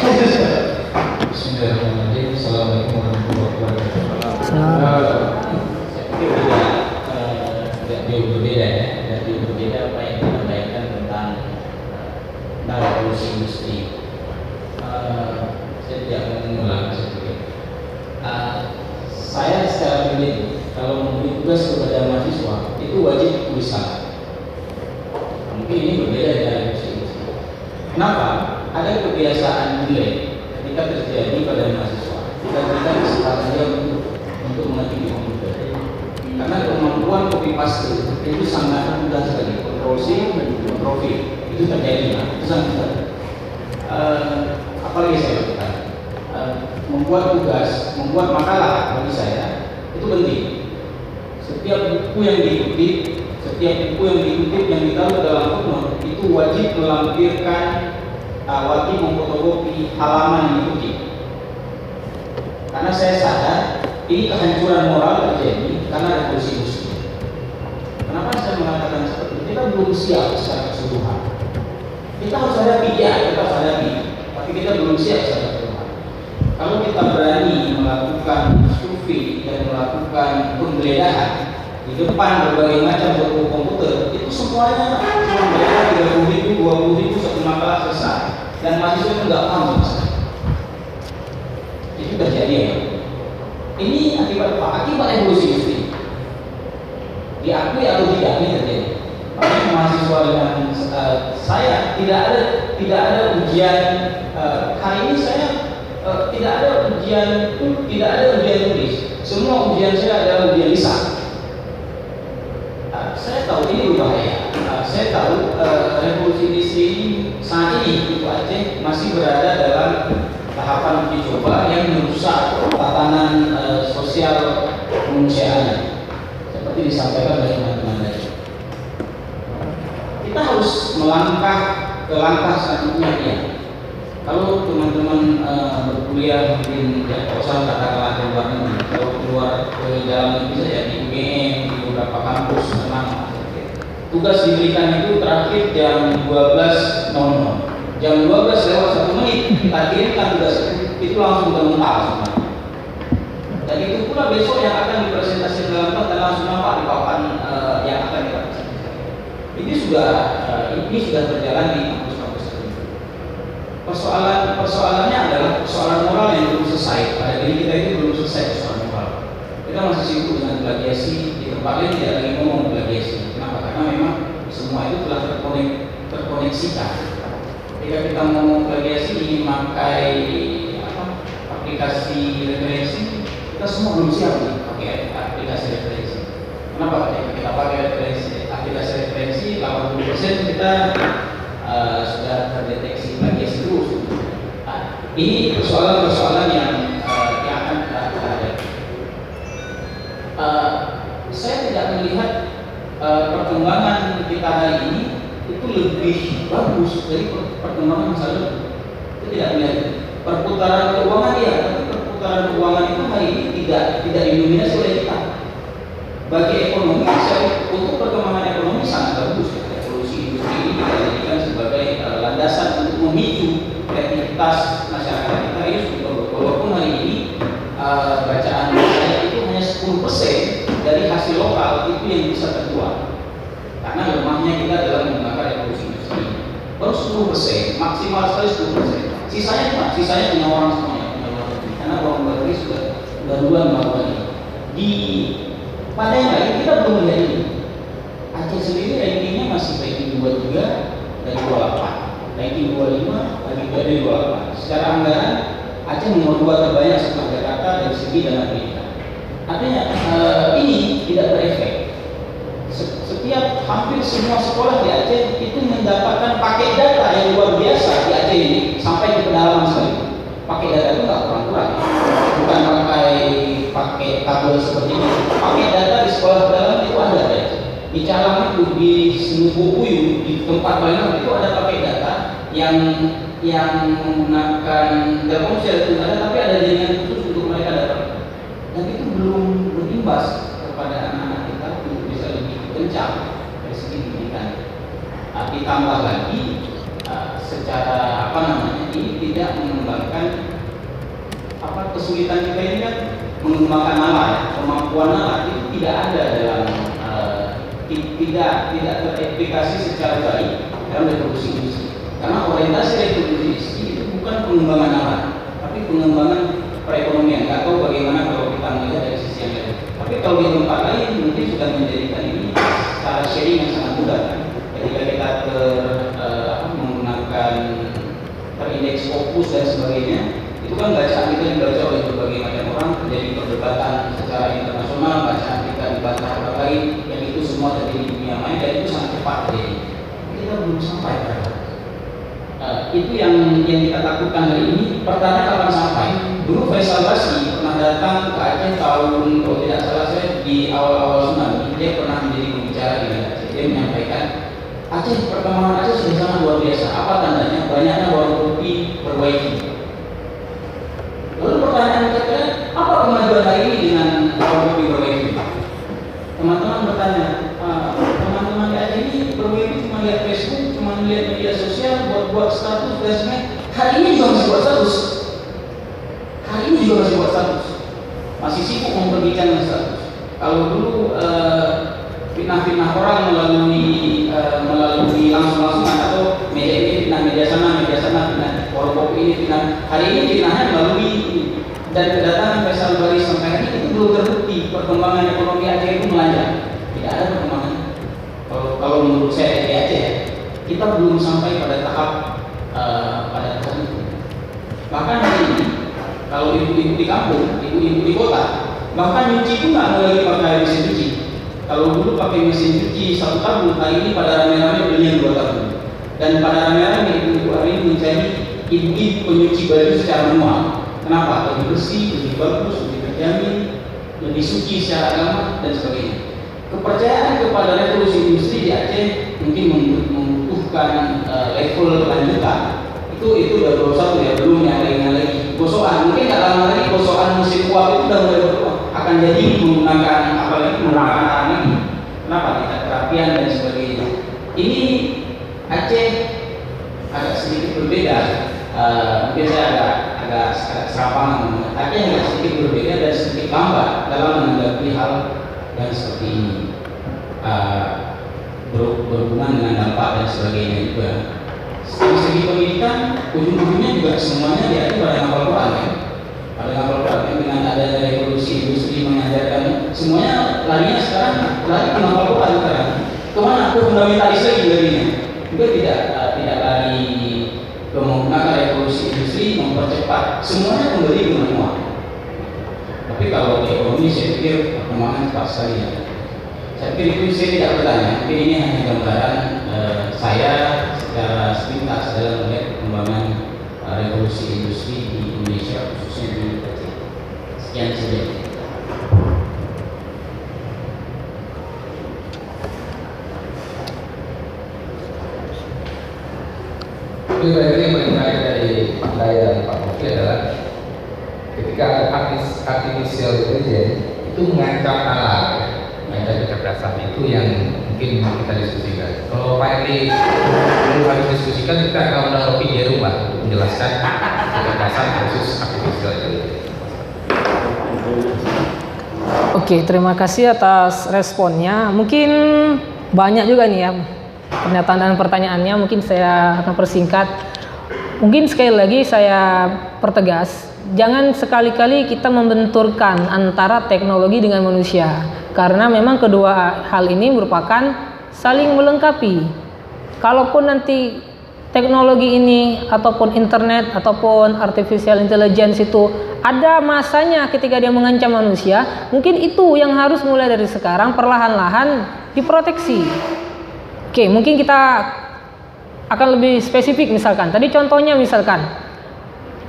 Bismillahirrahmanirrahim. Assalamualaikum warahmatullahi wabarakatuh. Tidak jauh berbeda ya, tidak jauh berbeda apa yang disampaikan tentang revolusi industri. Saya tidak mengulang sedikit. Saya secara pribadi kalau memberi tugas kepada mahasiswa itu wajib tulisan. Mungkin ini berbeda dengan revolusi industri. Kenapa? Ada kebiasaan nilai ketika terjadi pada mahasiswa. Kita berikan kesempatan dia untuk mengerti di komputer. Karena kemampuan copy paste itu sangat mudah sekali. Ctrl C, Ctrl V itu terjadi, itu sangat mudah. Apalagi saya lakukan membuat tugas, membuat makalah bagi saya itu penting. Setiap buku yang diikutip yang ditaruh dalam footnote itu wajib melampirkan, wajib memfotokopi halaman yang diikutip. Karena saya sadar ini kehancuran moral terjadi karena revolusi industri. Kenapa saya mengatakan seperti itu? Kita belum siap secara keseluruhan. Kita harus hadapi, ya, kita harus hadapi, tapi kita belum siap secara keseluruhan. Kalau kita berani melakukan survei dan melakukan penggeledahan di depan berbagai macam toko komputer, itu semuanya cuma mereka 30.000, 20.000 satu makalah selesai, dan mahasiswa itu nggak paham sama sekali. Itu terjadi ya. Ini akibat apa? Akibat evolusi industri. Diakui atau tidak ini terjadi. Makanya mahasiswa dengan saya tidak ada ujian hari ini saya tidak ada ujian tulis. Semua ujian saya adalah ujian lisan. Saya tahu ini berbahaya. Saya tahu revolusi industri saat ini itu Aceh masih berada dalam tahapan uji coba yang merusak tatanan sosial kemanusiaan seperti disampaikan oleh teman-teman tadi. Kita harus melangkah ke langkah selanjutnya ya. Kalau teman-teman berkuliah mungkin ya usah katakanlah di luar negeri, kalau keluar ke dalam negeri saja di UGM, di beberapa kampus memang tugas diberikan itu terakhir jam 12.00. Jam 12 lewat 1 menit kita kirimkan tugas itu langsung termental semuanya. Dan itu pula besok yang akan dipresentasikan dalam tempat dan langsung nampak di papan yang akan dipresentasikan. Ini sudah berjalan di kampus-kampus tertentu. Persoalannya adalah persoalan moral yang belum selesai. Pada diri kita itu belum selesai persoalan moral. Kita masih sibuk dengan plagiasi, di tempat lain tidak lagi ngomong plagiasi. Kenapa? Karena memang semua itu telah terkoneksikan. Ketika kita mau plagiasi ingin memakai aplikasi referensi, kita semua belum siap nih pakai aplikasi referensi. Kenapa? Kita pakai aplikasi referensi 80% kita sudah terdeteksi plagiasi terus. Ini persoalan-persoalan yang akan kita hadapi. Saya tidak melihat perkembangan kita hari ini itu lebih bagus dari perkembangan masa lalu. Itu tidak melihat perputaran keuangan ya, tapi perputaran keuangan itu hari ini tidak didominasi oleh kita. Bagi ekonomi, untuk perkembangan ekonomi sangat bagus. Revolusi industri ini kita jadikan sebagai landasan untuk memicu kreativitas masyarakat kita. Walaupun hari ini bacaan saya itu hanya 10% dari hasil lokal itu yang bisa terjual, karena lemahnya kita dalam menggunakan revolusi industri. Baru 10%, maksimal sekali 10%. Sisanya punya orang semuanya, karena orang baru sudah duluan melakukan ini. Pada yang lain kita belum melihat ini. Aceh sendiri rankingnya masih ranking 23 dari 28, ranking 25 dari 28. Secara anggaran Aceh nomor 2 terbanyak setelah Jakarta dari segi dana pendidikan. Artinya ini tidak berefek. Setiap hampir semua sekolah di Aceh itu mendapatkan paket data yang luar biasa di Aceh ini sampai ke pedalaman sekali. Paket data itu nggak kurang-kurang, bukan pakai kabel seperti ini. Paket data di sekolah pedalaman itu ada ya. Di Calang itu, di Senubukuyu, di tempat lain itu ada paket data yang menggunakan Telkomsel itu ada, tapi ada jaringan khusus untuk mereka dapat. Dan itu belum berimbas kepada anak-anak kita untuk bisa lebih kencang dari segi pendidikan. Ditambah lagi secara ini tidak mengembangkan kesulitan kita ini kan mengembangkan nalar, kemampuan nalar itu tidak ada dalam tidak teraplikasi secara baik dalam revolusi industri. Karena orientasi revolusi industri itu bukan pengembangan nalar, tapi pengembangan perekonomian. Nggak tahu bagaimana kalau kita melihat dari sisi yang lain. Tapi kalau di tempat lain mungkin sudah menjadikan ini secara sharing yang sangat mudah. Ketika kita menggunakan terindeks fokus dan sebagainya, itu kan bacaan kita dibaca oleh berbagai macam orang, terjadi perdebatan secara internasional, bacaan kita dibantah orang lain, yang itu semua terjadi di dunia maya dan itu sangat cepat terjadi. Kita belum sampai pada itu yang kita takutkan hari ini. Pertanyaan kapan sampai? Dulu Faisal Basri pernah datang ke Aceh tahun, kalau tidak salah saya, di awal-awal tsunami. Dia pernah menjadi pembicara di Aceh. Dia menyampaikan Aceh, perkembangan Aceh sudah sangat luar biasa. Apa tandanya? Banyaknya warung kopi berwifi. Lalu pertanyaan kita, apa kemajuan hari ini dengan warung kopi berwifi? Teman-teman bertanya, teman-teman di Aceh ini berwifi cuma lihat Facebook, cuma lihat media sosial, buat status dan sebagainya. Hari ini juga masih buat status. Masih sibuk memperbincangkan status. Kalau dulu fitnah-fitnah orang melalui langsung-langsungan atau media ini fitnah, media sana fitnah, warung kopi ini fitnah. Hari ini fitnahnya melalui dan kedatangan Faisal Basri sampai hari ini itu belum terbukti perkembangan ekonomi Aceh itu melanjut. Tidak ada perkembangan. Kalau menurut saya di Aceh, kita belum sampai pada tahap itu. Bahkan hari ini kalau ibu-ibu di kampung, ibu-ibu di kota, bahkan nyuci pun nggak lagi pakai mesin cuci. Kalau dulu pakai mesin cuci 1 tabung, hari ini pada rame-rame beli yang 2 tabung. Dan pada rame-rame ibu-ibu hari ini mencari ibu-ibu penyuci baju secara manual. Kenapa? Lebih bersih, lebih bagus, lebih terjamin, lebih suci secara agama dan sebagainya. Kepercayaan kepada revolusi industri di Aceh mungkin membutuhkan level lanjutan. Itu udah satu ya, belum yang lainnya lagi. Gosokan, mungkin nggak lama lagi gosokan mesin uap itu udah mulai berubah. Akan jadi menggunakan menggunakan lagi. Kenapa? Tidak terapian dan sebagainya. Ini Aceh agak sedikit berbeda. Mungkin saya agak serampangan. Aceh agak sedikit berbeda dan sedikit lambat dalam menanggapi hal yang seperti ini. Berhubungan dengan dampak dan sebagainya juga. Dari segi pendidikan, ujung-ujungnya juga semuanya diatur pada ngapal Quran ya. Pada ngapal Quran dengan adanya revolusi industri mengajarkan semuanya larinya sekarang lari ke ngapal Quran sekarang. Kemana? Ke fundamentalis lagi larinya. Juga tidak lari ke menggunakan revolusi industri mempercepat. Semuanya kembali ke manual. Tapi kalau di ekonomi saya pikir perkembangan cepat sekali ya. Saya pikir itu saya tidak bertanya. Mungkin ini hanya gambaran saya secara sepintas dalam melihat perkembangan revolusi industri di Indonesia khususnya di Aceh. Sekian saja. Hidayat dan Pak Mufti adalah ketika artificial intelligence itu mengancam nalar, mengancam kecerdasan, itu yang mungkin kita diskusikan. Kalau Pak Eli belum harus diskusikan, kita akan undang Rocky di rumah untuk menjelaskan kecerdasan versus artificial intelligence. Oke, terima kasih atas responnya. Mungkin banyak juga nih ya pernyataan dan pertanyaannya, mungkin saya akan persingkat. Mungkin sekali lagi saya pertegas, jangan sekali-kali kita membenturkan antara teknologi dengan manusia, karena memang kedua hal ini merupakan saling melengkapi. Kalaupun nanti teknologi ini ataupun internet ataupun artificial intelligence itu ada masanya ketika dia mengancam manusia, mungkin itu yang harus mulai dari sekarang perlahan-lahan diproteksi. Oke, mungkin kita akan lebih spesifik, misalkan tadi contohnya, misalkan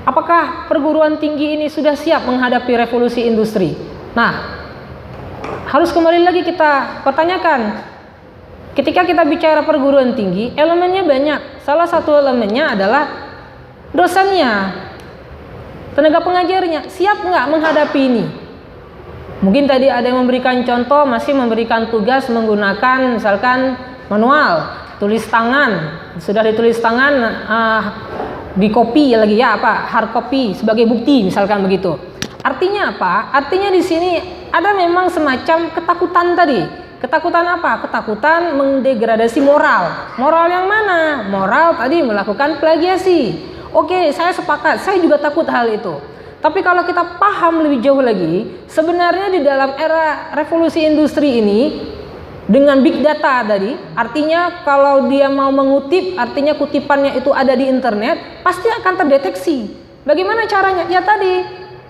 apakah perguruan tinggi ini sudah siap menghadapi revolusi industri? Nah, harus kembali lagi kita pertanyakan, ketika kita bicara perguruan tinggi, elemennya banyak. Salah satu elemennya adalah dosennya, tenaga pengajarnya, siap nggak menghadapi ini? Mungkin tadi ada yang memberikan contoh, masih memberikan tugas menggunakan misalkan manual, tulis tangan, sudah ditulis tangan, di copy lagi ya, hard copy sebagai bukti, misalkan begitu. Artinya apa? Artinya di sini ada memang semacam ketakutan tadi. Ketakutan apa? Ketakutan mendegradasi moral. Moral yang mana? Moral tadi melakukan plagiasi. Oke, saya sepakat, saya juga takut hal itu. Tapi kalau kita paham lebih jauh lagi, sebenarnya di dalam era revolusi industri ini, dengan big data tadi, artinya kalau dia mau mengutip, artinya kutipannya itu ada di internet, pasti akan terdeteksi. Bagaimana caranya? Ya tadi,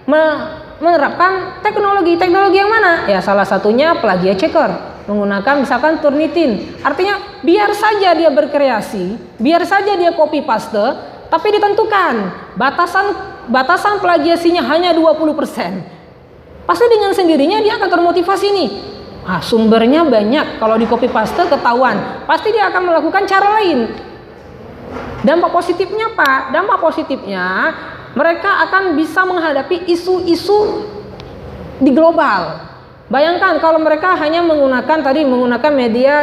menerapkan teknologi. Teknologi yang mana? Ya salah satunya plagiat checker, menggunakan misalkan Turnitin. Artinya biar saja dia berkreasi, biar saja dia copy paste, tapi ditentukan batasan plagiasinya hanya 20%. Pasti dengan sendirinya dia akan termotivasi nih. Sumbernya banyak, kalau di copy paste ketahuan, pasti dia akan melakukan cara lain. Dampak positifnya apa? Dampak positifnya mereka akan bisa menghadapi isu-isu di global. Bayangkan kalau mereka hanya menggunakan media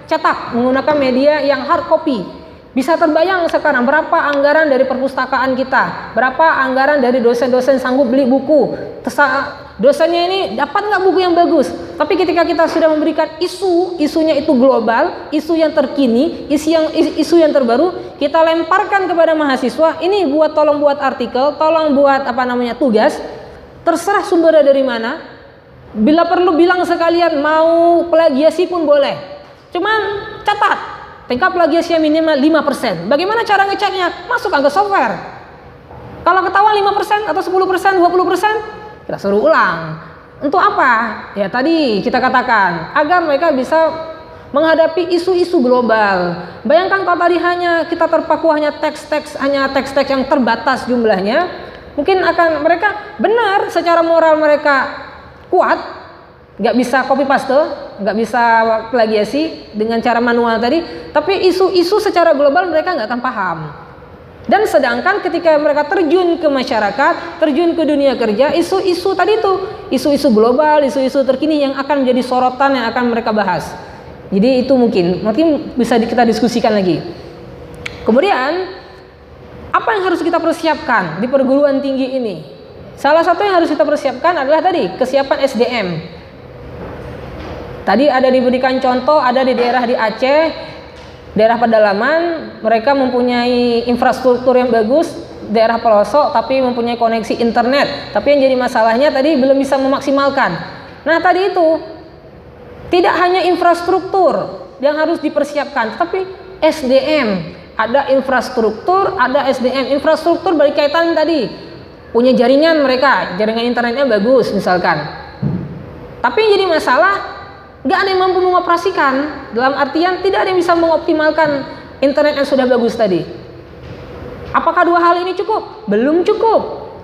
cetak, menggunakan media yang hard copy. Bisa terbayang sekarang berapa anggaran dari perpustakaan kita, berapa anggaran dari dosen-dosen sanggup beli buku. Dosennya ini dapat nggak buku yang bagus? Tapi ketika kita sudah memberikan isunya itu global, isu yang terkini, isu yang terbaru, kita lemparkan kepada mahasiswa. Ini tolong buat artikel, tolong buat tugas. Terserah sumbernya dari mana. Bila perlu bilang sekalian mau plagiasi pun boleh. Cuman catat, tingkat plagiasinya minimal 5%. Bagaimana cara ngeceknya? Masukkan ke software. Kalau ketahuan 5% atau 10%, 20%, kita suruh ulang. Untuk apa? Ya tadi kita katakan, agar mereka bisa menghadapi isu-isu global. Bayangkan kalau tadi kita terpaku hanya teks-teks yang terbatas jumlahnya, mungkin akan mereka benar secara moral mereka kuat, nggak bisa copy paste, nggak bisa plagiasi dengan cara manual tadi, tapi isu-isu secara global mereka nggak akan paham. Dan sedangkan ketika mereka terjun ke masyarakat, terjun ke dunia kerja, isu-isu tadi itu, isu-isu global, isu-isu terkini yang akan menjadi sorotan yang akan mereka bahas. Jadi itu mungkin bisa kita diskusikan lagi. Kemudian, apa yang harus kita persiapkan di perguruan tinggi ini? Salah satu yang harus kita persiapkan adalah tadi, kesiapan SDM. Tadi ada diberikan contoh, ada di daerah di Aceh, daerah pedalaman, mereka mempunyai infrastruktur yang bagus, daerah pelosok tapi mempunyai koneksi internet. Tapi yang jadi masalahnya tadi belum bisa memaksimalkan. Nah tadi itu, tidak hanya infrastruktur yang harus dipersiapkan, tapi SDM. Ada infrastruktur, ada SDM. Infrastruktur berkaitan tadi, punya jaringan mereka, jaringan internetnya bagus misalkan. Tapi yang jadi masalah, nggak ada yang mampu mengoperasikan, dalam artian tidak ada yang bisa mengoptimalkan internet yang sudah bagus tadi. Apakah dua hal ini cukup? Belum cukup.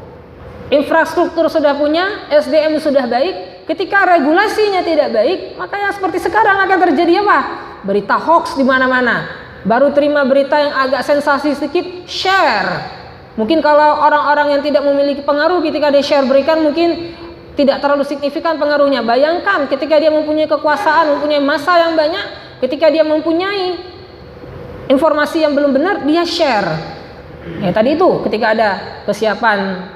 Infrastruktur sudah punya, SDM sudah baik, ketika regulasinya tidak baik, maka yang seperti sekarang akan terjadi apa? Berita hoax di mana-mana. Baru terima berita yang agak sensasi sedikit, share. Mungkin kalau orang-orang yang tidak memiliki pengaruh ketika dia share berikan mungkin tidak terlalu signifikan pengaruhnya. Bayangkan ketika dia mempunyai kekuasaan, mempunyai massa yang banyak, ketika dia mempunyai informasi yang belum benar, dia share. Ya tadi itu ketika ada kesiapan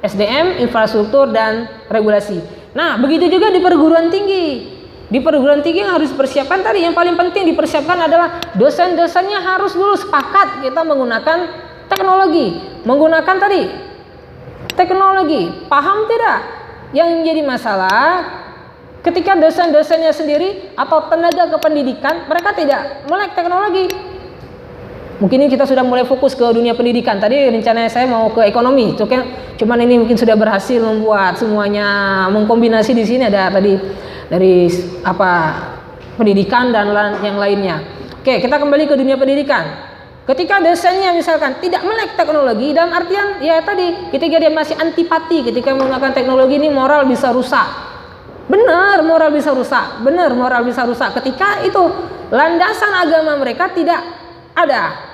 SDM, infrastruktur dan regulasi. Nah, begitu juga di perguruan tinggi. Di perguruan tinggi yang harus dipersiapkan tadi, yang paling penting dipersiapkan adalah dosen-dosennya harus dulu sepakat kita menggunakan teknologi, menggunakan tadi teknologi. Paham tidak? Yang menjadi masalah ketika dosen-dosennya sendiri atau tenaga kependidikan mereka tidak melek teknologi. Mungkin ini kita sudah mulai fokus ke dunia pendidikan. Tadi rencananya saya mau ke ekonomi, cuman ini mungkin sudah berhasil membuat semuanya mengkombinasi di sini ada tadi dari pendidikan dan yang lainnya. Oke, kita kembali ke dunia pendidikan. Ketika dosennya misalkan tidak melek teknologi, dalam artian ya tadi ketika dia masih antipati ketika menggunakan teknologi ini, moral bisa rusak. Benar, moral bisa rusak. Benar, moral bisa rusak ketika itu landasan agama mereka tidak ada.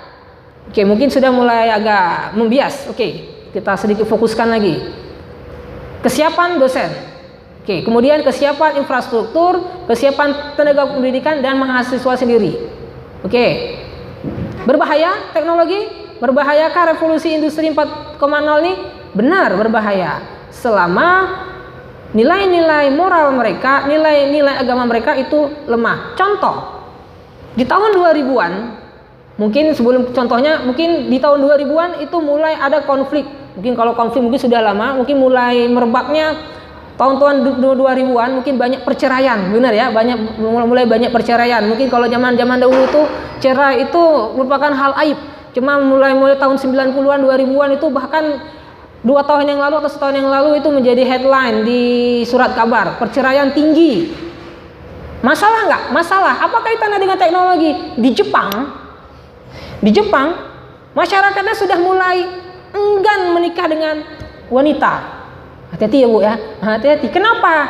Oke, mungkin sudah mulai agak membias. Oke, kita sedikit fokuskan lagi. Kesiapan dosen. Oke, kemudian kesiapan infrastruktur, kesiapan tenaga pendidikan dan mahasiswa sendiri. Oke. Berbahaya teknologi? Berbahayakah revolusi industri 4.0 ini? Benar, berbahaya. Selama nilai-nilai moral mereka, nilai-nilai agama mereka itu lemah. Contoh, di tahun 2000-an, mungkin sebelum contohnya, mungkin di tahun 2000-an itu mulai ada konflik. Mungkin kalau konflik mungkin sudah lama, mungkin mulai merebaknya tahun-tahun 2000-an, mungkin banyak perceraian. Benar ya, mulai banyak perceraian. Mungkin kalau zaman dahulu itu cerai itu merupakan hal aib. Cuma mulai tahun 90-an, 2000-an itu bahkan 2 tahun yang lalu atau 1 tahun yang lalu itu menjadi headline di surat kabar, perceraian tinggi. Masalah nggak? Masalah. Apa kaitannya dengan teknologi? Di Jepang masyarakatnya sudah mulai enggan menikah dengan wanita. Hati-hati ya Bu ya, hati-hati. Kenapa?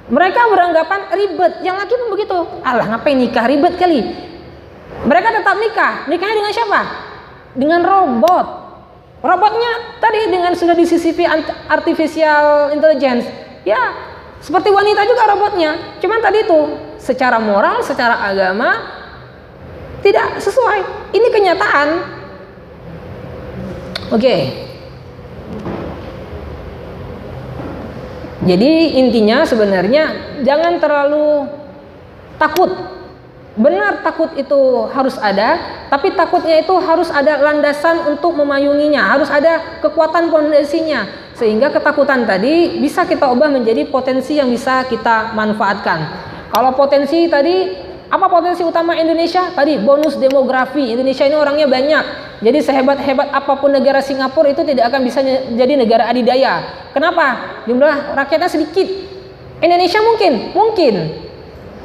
Mereka beranggapan ribet. Yang laki pun begitu. Alah, ngapain nikah, ribet kali. Mereka tetap nikah. Nikahnya dengan siapa? Dengan robot. Robotnya tadi dengan sudah disisipi artificial intelligence. Ya, seperti wanita juga robotnya. Cuman tadi itu secara moral, secara agama tidak sesuai. Ini kenyataan. Oke. Jadi intinya sebenarnya jangan terlalu takut. Benar takut itu harus ada, tapi takutnya itu harus ada landasan untuk memayunginya, harus ada kekuatan fondasinya, sehingga ketakutan tadi bisa kita ubah menjadi potensi yang bisa kita manfaatkan. Kalau potensi tadi, apa potensi utama Indonesia? Tadi bonus demografi. Indonesia ini orangnya banyak. Jadi sehebat-hebat apapun negara Singapura itu tidak akan bisa jadi negara adidaya. Kenapa? Jumlah rakyatnya sedikit. Indonesia mungkin.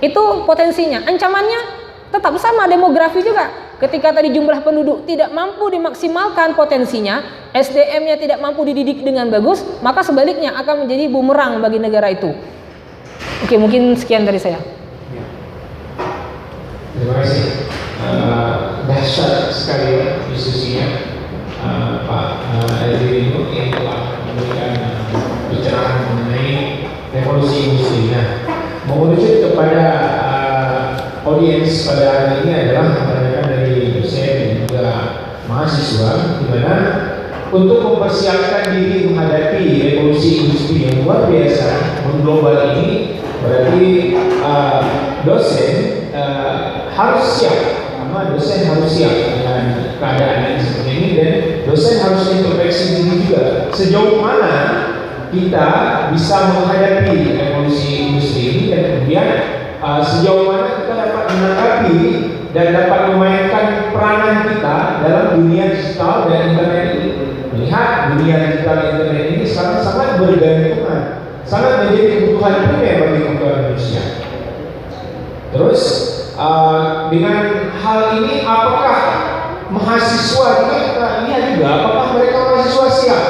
Itu potensinya. Ancamannya tetap sama, demografi juga. Ketika tadi jumlah penduduk tidak mampu dimaksimalkan potensinya, SDM-nya tidak mampu dididik dengan bagus, maka sebaliknya akan menjadi bumerang bagi negara itu. Oke, mungkin sekian dari saya. Terima kasih. Dahsyat sekali ya diskusinya Pak Edwin yang telah memberikan pencerahan mengenai revolusi industri. Nah, mengerucut kepada audiens pada hari ini adalah kebanyakan dari dosen dan juga mahasiswa, di mana untuk mempersiapkan diri menghadapi revolusi industri yang luar biasa mengglobal ini, berarti dosen harus siap. Dosen harus siap dengan keadaan yang seperti ini, dan dosen harus introspeksi diri juga sejauh mana kita bisa menghadapi revolusi industri ini, dan kemudian sejauh mana kita dapat menanggapi dan dapat memainkan peranan kita dalam dunia digital dan internet ini. Melihat dunia digital dan internet ini sangat bergantungan, sangat menjadi kebutuhan primer bagi kebutuhan manusia. Terus dengan hal ini, apakah mahasiswa kita lihat juga, apakah mereka mahasiswa siap?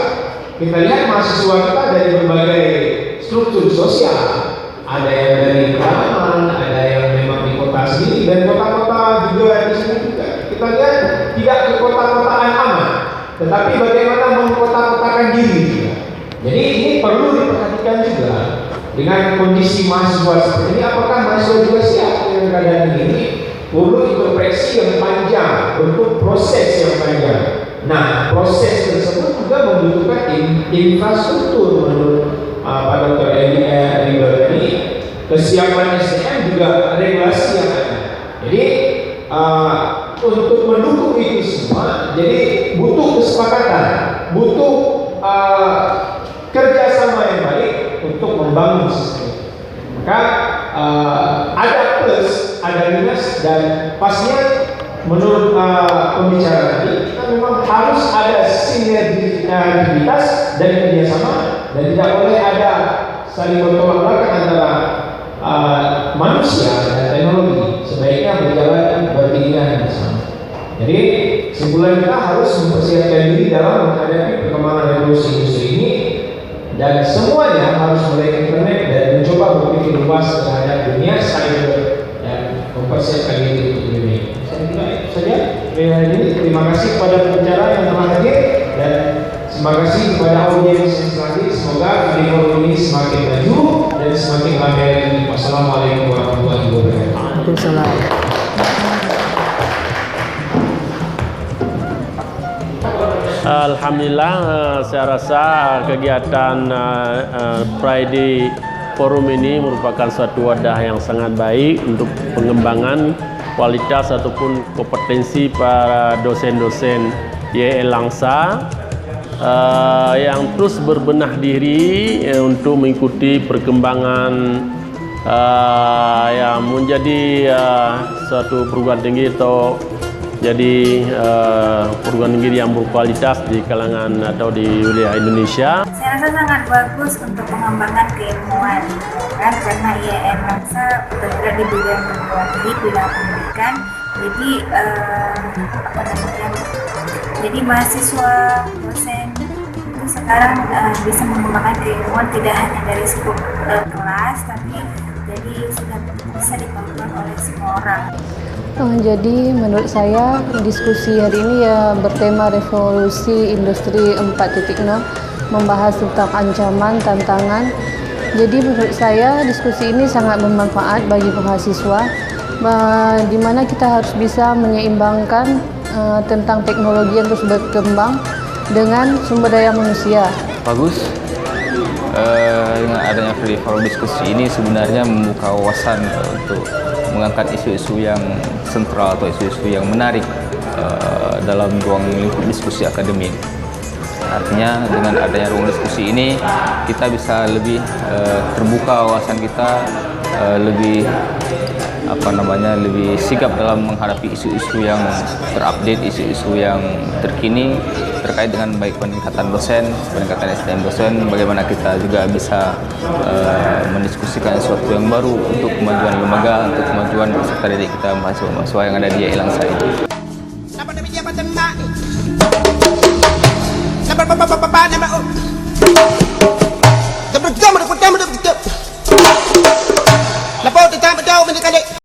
Kita lihat mahasiswa kita dari berbagai struktur sosial, ada yang dari pedalaman, ada yang memang di kota sendiri, dan kota-kota juga di sini juga. Kita lihat tidak ke kota-kotaan aman, tetapi bagaimana mengkotak-kotakan diri juga. Jadi ini perlu diperhatikan juga dengan kondisi mahasiswa seperti ini. Apakah mahasiswa juga siap dengan keadaan ini? Perlu introspeksi yang panjang, bentuk proses yang panjang. Nah, proses tersebut juga membutuhkan infrastruktur menurut Pak Dr. Edward ini. Kesiapan SDM juga regulasi yang ada. Jadi untuk mendukung itu semua, jadi butuh kesepakatan, butuh kerjasama yang baik untuk membangun sistem. Maka ada plus, ada minus, dan pastinya menurut pembicara tadi, kita memang harus ada sinergitas dan kerjasama, dan tidak boleh ada saling bertolak belakang antara manusia dan teknologi. Sebaiknya berjalan beriringan bersama. Jadi kesimpulan kita harus mempersiapkan diri dalam menghadapi perkembangan revolusi industri ini, dan semuanya harus mulai internet dan mencoba berpikir luas terhadap dunia cyber dan mempersiapkan diri untuk dunia. Saya kira itu saja. Terima kasih kepada pembicara yang telah hadir, dan terima kasih kepada audiens yang telah hadir. Semoga forum ini semakin maju dan semakin ramai lagi. Wassalamualaikum warahmatullahi wabarakatuh. Waalaikumsalam. Alhamdulillah, saya rasa kegiatan Friday Forum ini merupakan suatu wadah yang sangat baik untuk pengembangan kualitas ataupun kompetensi para dosen-dosen YL Langsa yang terus berbenah diri untuk mengikuti perkembangan yang menjadi suatu perguruan tinggi atau jadi perguruan tinggi yang berkualitas di kalangan atau di wilayah Indonesia. Saya rasa sangat bagus untuk pengembangan keilmuan, kan, karena IAIN Langsa bergerak di bidang perguruan tinggi, bidang pendidikan. Jadi jadi mahasiswa, dosen itu sekarang bisa mengembangkan keilmuan tidak hanya dari skup kelas, tapi jadi sudah bisa dilakukan oleh semua orang. Jadi menurut saya diskusi hari ini ya bertema revolusi industri 4.0, membahas tentang ancaman, tantangan. Jadi menurut saya diskusi ini sangat bermanfaat bagi mahasiswa, di mana kita harus bisa menyeimbangkan tentang teknologi yang terus berkembang dengan sumber daya manusia. Bagus. Dengan adanya Friday Forum diskusi ini sebenarnya membuka wawasan untuk mengangkat isu-isu yang sentral atau isu-isu yang menarik dalam ruang lingkup diskusi akademik. Artinya dengan adanya ruang diskusi ini kita bisa lebih terbuka wawasan kita, lebih lebih sigap dalam menghadapi isu-isu yang terupdate, isu-isu yang terkini terkait dengan baik peningkatan dosen, peningkatan SDM dosen, bagaimana kita juga bisa mendiskusikan sesuatu yang baru untuk kemajuan lembaga, untuk kemajuan peserta didik kita, mahasiswa-mahasiswa yang ada di YL Langsa ini.